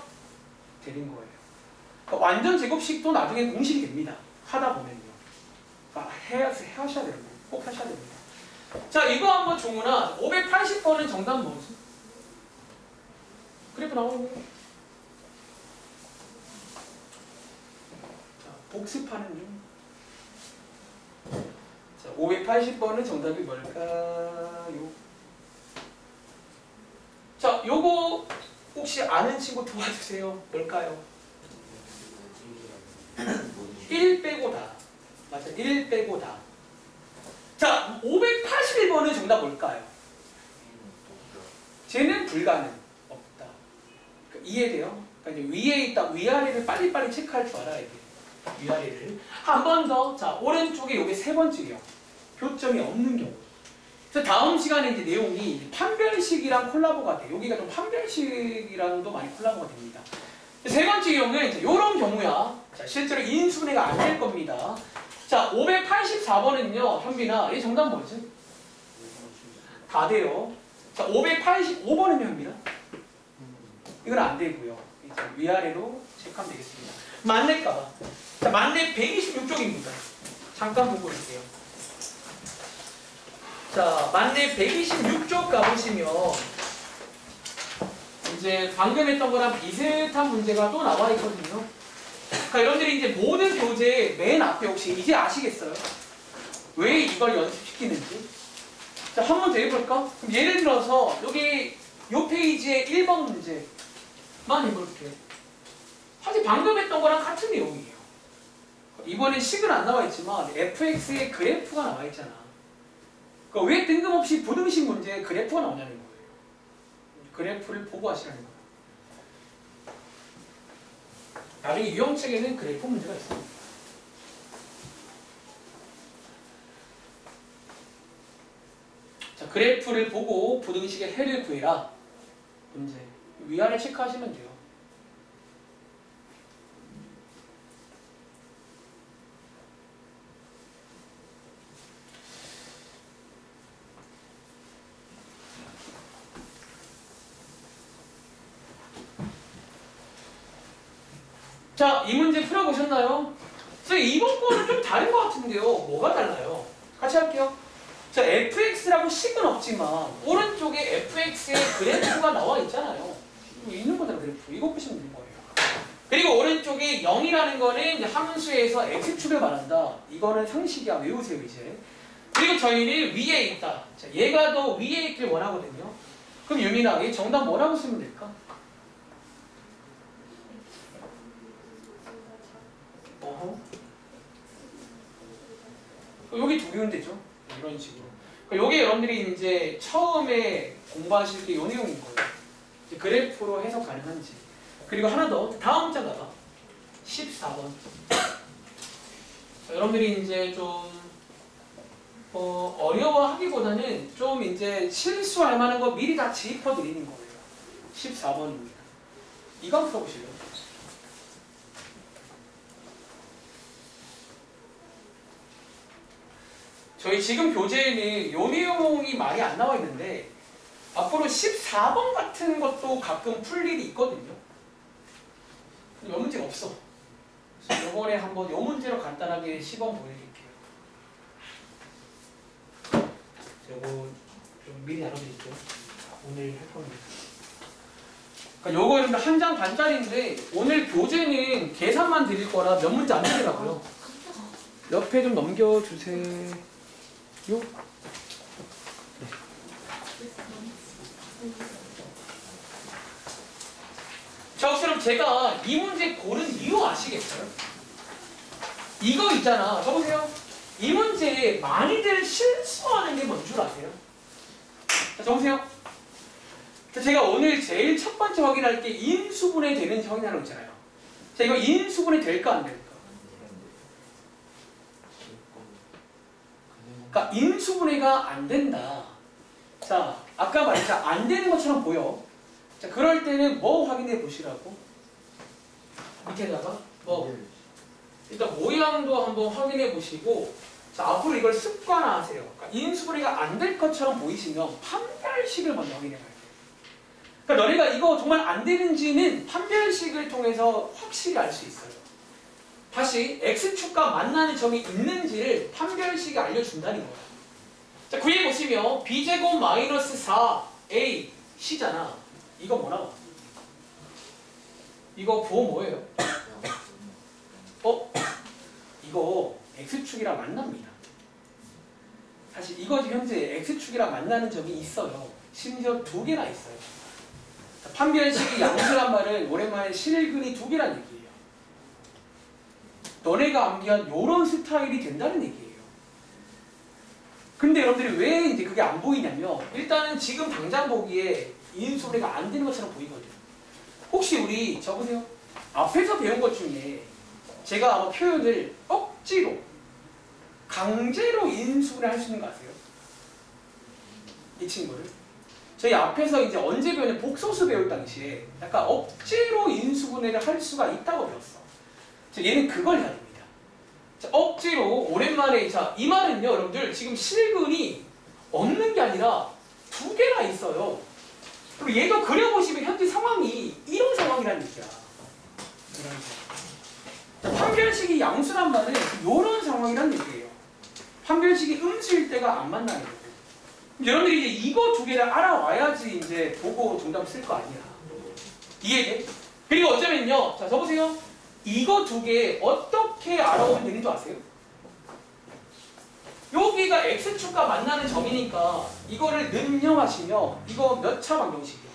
A: 되는 거예요. 그러니까 완전 제곱식도 나중에 공식이 됩니다. 하다 보면요. 그러니까 하셔야 됩니다. 꼭 하셔야 됩니다. 자, 이거 한번 종훈아 580번은 정답 뭐지? 그래프 나오는 거. 자, 복습하는 중. 자, 580번은 정답이 뭘까요? 자, 요거 혹시 아는 친구 도와주세요. 뭘까요? 1 빼고 다. 맞아, 1 빼고 다. 자, 581번은 정답 뭘까요? 쟤는 불가능. 없다. 그러니까 이해돼요? 그러니까 이제 위에 있다. 위아래를 빨리빨리 체크할 줄 알아야 돼. 위아래를. 한 번 더. 자, 오른쪽에 요게 세 번째요. 교점이 없는 경우. 그래서 다음 시간에 이제 내용이 판별식이랑 콜라보가 돼. 여기가 좀 판별식이랑도 많이 콜라보가 됩니다. 세 번째 경우는 이제 이런 경우야. 자, 실제로 인수분해가 안 될 겁니다. 자, 584번은요, 현빈아, 이 정답 뭐지? 다 돼요. 자, 585번은요, 현빈아? 이건 안 되고요. 이제 위아래로 체크하면 되겠습니다. 만렙 가봐. 자, 만렙 126쪽입니다. 잠깐 보고 있게요. 자, 만렙 126쪽 가보시면 이제 방금 했던 거랑 비슷한 문제가 또 나와 있거든요. 그러니까 여러분들이 이제 모든 교재 맨 앞에 혹시 이제 아시겠어요? 왜 이걸 연습시키는지? 자, 한 번 더 해볼까? 그럼 예를 들어서 여기 요 페이지에 1번 문제만 해볼게요. 사실 방금 했던 거랑 같은 내용이에요. 이번엔 식은 안 나와 있지만 fx의 그래프가 나와 있잖아. 그러니까 왜 뜬금없이 부등식 문제에 그래프가 나오냐는 거예요. 그래프를 보고 하시라는 거예요. 나중에 유형책에는 그래프 문제가 있어요. 자, 그래프를 보고 부등식의 해를 구해라. 문제. 위아래 체크하시면 돼요. 자, 이 문제 풀어보셨나요? 선생님, 이번 거는 좀 다른 것 같은데요. 뭐가 달라요? 같이 할게요. 자, fx라고 식은 없지만 오른쪽에 fx의 그래프가 나와 있잖아요. 있는 거잖아, 그래프. 이거 보시면 되는 거예요. 그리고 오른쪽에 0이라는 거는 이제 함수에서 x축을 말한다. 이거는 상식이야. 외우세요, 이제. 그리고 저희는 위에 있다. 자, 얘가 더 위에 있길 원하거든요. 그럼 유민아, 얘 정답 뭐라고 쓰면 될까? 어허. 여기 두 개면 되죠. 이런 식으로. 요게 여러분들이 이제 처음에 공부하실 때 이 내용인 거예요. 이제 그래프로 해석 가능한지. 그리고 하나 더. 다음 자가 14번. 여러분들이 이제 좀 어려워하기보다는 좀 이제 실수할 만한 거 미리 다 짚어 드리는 거예요. 14번입니다. 이거 한번 풀어보실래요? 저희 지금 교재에는 요 내용이 많이 안 나와 있는데 앞으로 14번 같은 것도 가끔 풀 일이 있거든요. 요 문제가 없어. 그래서 요번에 한번 요 문제로 간단하게 시범 보여드릴게요. 요거 좀 미리 나눠드릴게요. 오늘 할 겁니다. 그러니까 요거 여러분들 한 장 반짜리인데 오늘 교재는 계산만 드릴 거라 몇 문제 안 드리라고요. 옆에 좀 넘겨주세요. 요? 네. 자, 혹시 그럼 제가 이 문제 고른 이유 아시겠어요? 이거 있잖아. 저보세요. 이 문제에 많이들 실수하는 게 뭔 줄 아세요? 자, 저보세요. 자, 제가 오늘 제일 첫 번째 확인할 게 인수분해 되는지 확인하는 거 있잖아요. 자, 이거 인수분해 될까 안 될까? 그러니까 인수분해가 안 된다. 자, 아까 말했죠. 안 되는 것처럼 보여. 자, 그럴 때는 뭐 확인해 보시라고? 밑에다가 뭐 일단 모양도 한번 확인해 보시고 자, 앞으로 이걸 습관화하세요. 그러니까 인수분해가 안 될 것처럼 보이시면 판별식을 먼저 확인해 봐야 돼요. 그러니까 너네가 이거 정말 안 되는지는 판별식을 통해서 확실히 알 수 있어요. 다시 x축과 만나는 점이 있는지를 판별식이 알려준다는 거예요. 자, 구해 보시면 b제곱 마이너스 4a c잖아. 이거 뭐라고? 이거 부호 뭐예요? 이거 x축이랑 만납니다. 사실 이거 현재 x축이랑 만나는 점이 있어요. 심지어 2개나 있어요. 자, 판별식이 양수란 말은 오랜만에 실근이 2개란 얘기예요. 너네가 암기한 요런 스타일이 된다는 얘기예요. 근데 여러분들이 왜 이제 그게 안 보이냐면 일단은 지금 당장 보기에 인수분해가 안 되는 것처럼 보이거든요. 혹시 우리 적으세요. 앞에서 배운 것 중에 제가 아마 표현을 억지로 강제로 인수분해 할 수 있는 거 아세요? 이 친구를 저희 앞에서 이제 언제 배우냐 복소수 배울 당시에 약간 억지로 인수분해를 할 수가 있다고 배웠어. 자, 얘는 그걸 해야 됩니다. 자, 억지로 오랜만에 자, 이 말은요 여러분들 지금 실근이 없는 게 아니라 2개나 있어요. 그리고 얘도 그려보시면 현재 상황이 이런 상황이라는 얘기야. 자, 판별식이 양수란 말은 이런 상황이란 얘기예요. 판별식이 음수일 때가 안 만나는 거고. 여러분들이 이제 이거 2개를 알아와야지 이제 보고 정답을 쓸 거 아니야. 이해돼? 그리고 어쩌면요. 자, 적으세요. 이거 2개 어떻게 알아오면 되는 줄 아세요? 여기가 x축과 만나는 점이니까 이거를 능령하시면 이거 몇 차 방정식이야?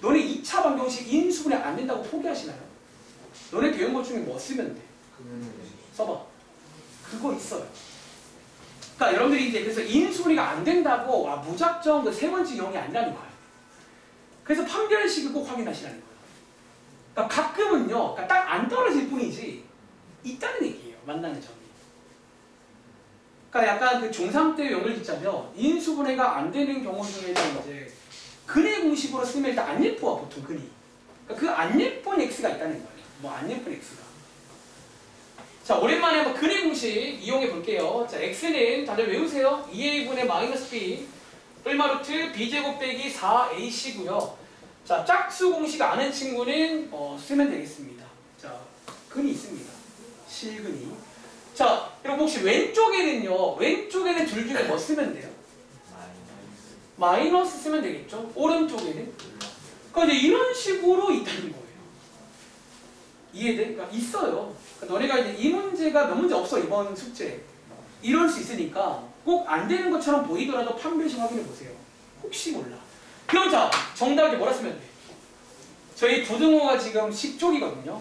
A: 너네 2차 방정식 인수분해 안 된다고 포기하시나요? 너네 배운 것 중에 뭐 쓰면 돼? 써봐. 그거 있어요. 그러니까 여러분들이 이제 그래서 인수분해가 안 된다고 무작정 그 세 번째 용이 아니라는 거예요. 그래서 판별식을 꼭 확인하시라는 거예요. 그러니까 가끔은요, 그러니까 딱 안 떨어질 뿐이지 있다는 얘기예요. 만나는 점이. 그러니까 약간 그 중3 때 용을 짓자면 인수분해가 안 되는 경우 중에는 이제 근의 공식으로 쓰면 일단 안 예뻐 보통 근이. 그러니까 그 안 예쁜 x가 있다는 거예요. 뭐 안 예쁜 x가. 자, 오랜만에 한번 근의 공식 이용해 볼게요. 자, x는 다들 외우세요. 2a분의 마이너스 b 뿔마루트 b제곱 빼기 4ac고요. 자, 짝수 공식 아는 친구는 쓰면 되겠습니다. 자, 근이 있습니다. 실근이. 자, 그럼 혹시 왼쪽에는요. 왼쪽에는 둘 중에 뭐 쓰면 돼요? 마이너스 쓰면 되겠죠. 오른쪽에는. 그러니까 이제 이런 식으로 있다는 거예요. 이해돼? 그러니까 있어요. 그러니까 너네가 이제 이 문제가 몇 문제 없어 이번 숙제. 이럴 수 있으니까 꼭 안 되는 것처럼 보이더라도 판별식 확인해 보세요. 혹시 몰라. 그럼 자, 정답을 뭐라 쓰면 돼? 저희 부등호가 지금 10쪽이거든요.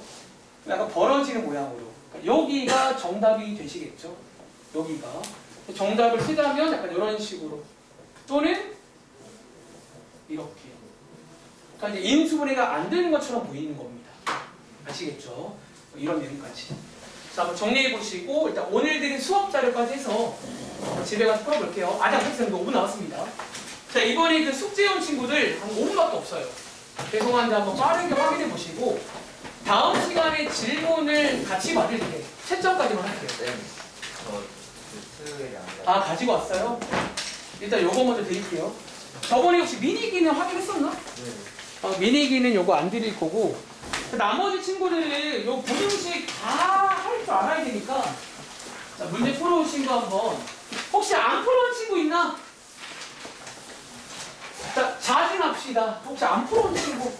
A: 약간 벌어지는 모양으로. 그러니까 여기가 정답이 되시겠죠. 여기가. 정답을 쓰자면 약간 이런 식으로. 또는 이렇게. 그러니까 이제 인수분해가 안 되는 것처럼 보이는 겁니다. 아시겠죠? 이런 내용까지. 자, 한번 정리해 보시고 일단 오늘 드린 수업 자료까지 해서 집에 가서 풀어볼게요. 아직 안 했습니다. 5분 남았습니다. 자, 이번에 그 숙제 온 친구들 한 5분밖에 없어요. 죄송한데 한번 빠르게 확인해 보시고 다음 시간에 질문을 같이 받을 때 채점까지만 할게요.
B: 네. 토요일에 안
A: 아, 가지고 왔어요? 일단 요거 먼저 드릴게요. 저번에 혹시 미니기는 확인했었나?
B: 네.
A: 미니기는 요거 안 드릴 거고 나머지 친구들은 요 부등식 다 할 줄 알아야 되니까 자, 문제 풀어오신 거 한번 혹시 안 풀어온 친구 있나? 자, 자진합시다. 혹시 안 풀어온 친구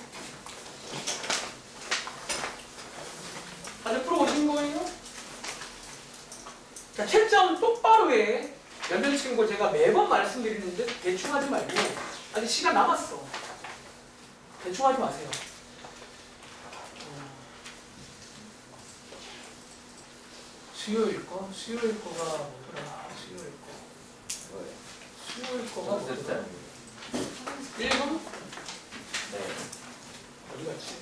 A: 다들 풀어오신 거예요? 자, 채점 똑바로 해. 몇몇 친구 제가 매번 말씀드리는데 대충 하지 말고 아직 시간 남았어. 대충 하지 마세요. 수요일 거? 수요일 거가 뭐더라? 수요일 거.
B: 뭐예요?
A: 수요일 거가 뭐더라? 1번?
B: 네.
A: 어디 갔지?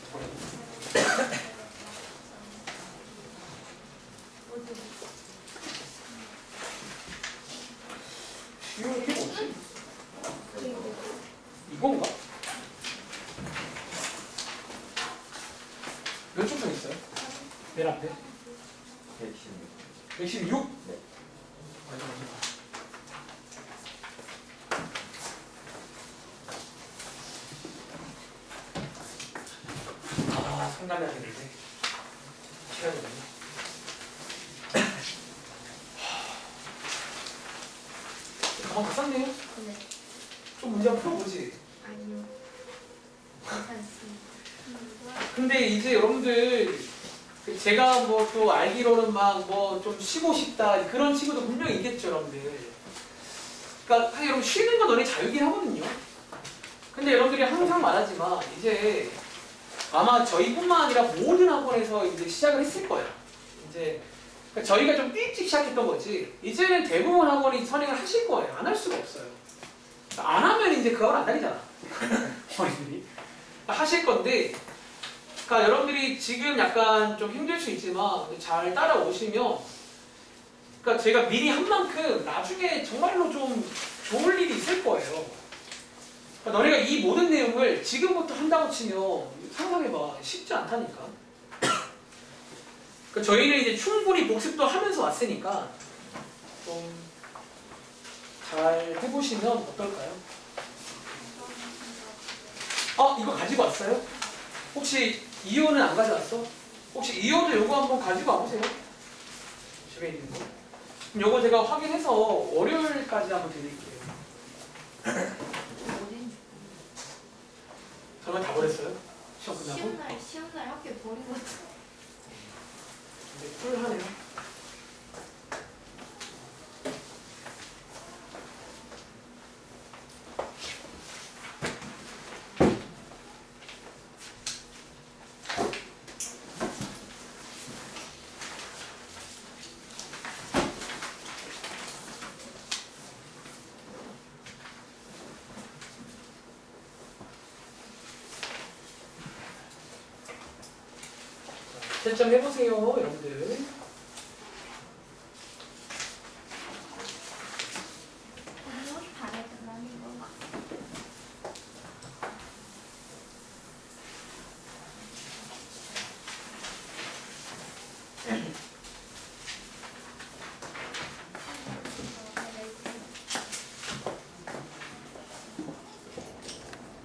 A: 수요일이 뭐지? 이건가? 몇 쪽 써 있어요? 맨 앞에?
B: 116.
A: 116?
B: 네.
A: 상담해야겠는데 시간이 없네. 가방 다 쌌네요?
C: 네.
A: 좀 문제 한번 풀어보지.
C: 아니요. 괜찮습니다.
A: 근데 이제 여러분들 제가 뭐 또 알기로는 막 뭐 좀 쉬고 싶다 그런 친구도 분명히 있겠죠, 여러분들. 그러니까 사실 여러분 쉬는 건 너네 자유긴 하거든요. 근데 여러분들이 항상 말하지만 이제 아마 저희뿐만 아니라 모든 학원에서 이제 시작을 했을 거예요. 이제 그러니까 저희가 좀 일찍 시작했던 거지. 이제는 대부분 학원이 선행을 하실 거예요. 안 할 수가 없어요. 안 하면 이제 그 학원 안 다니잖아. 어린이들이 하실 건데. 그러니까 여러분들이 지금 약간 좀 힘들 수 있지만 잘 따라오시면 그러니까 제가 미리 한 만큼 나중에 정말로 좀 좋을 일이 있을 거예요. 그러니까 너네가 이 모든 내용을 지금부터 한다고 치면 상상해봐. 쉽지 않다니까. 그러니까 저희는 이제 충분히 복습도 하면서 왔으니까 좀 잘 해보시면 어떨까요? 이거 가지고 왔어요? 혹시 이호는 안 가져왔어? 혹시 이호도 요거 한번 가지고 와보세요. 집에 있는 거. 그럼 요거 제가 확인해서 월요일까지 한번 드릴게요. 설마 다 버렸어요? 시험 끝나고?
C: 시험날 학교에 버린 것 같아.
A: 근데 쿨하네요. 채점 해보세요, 여러분들.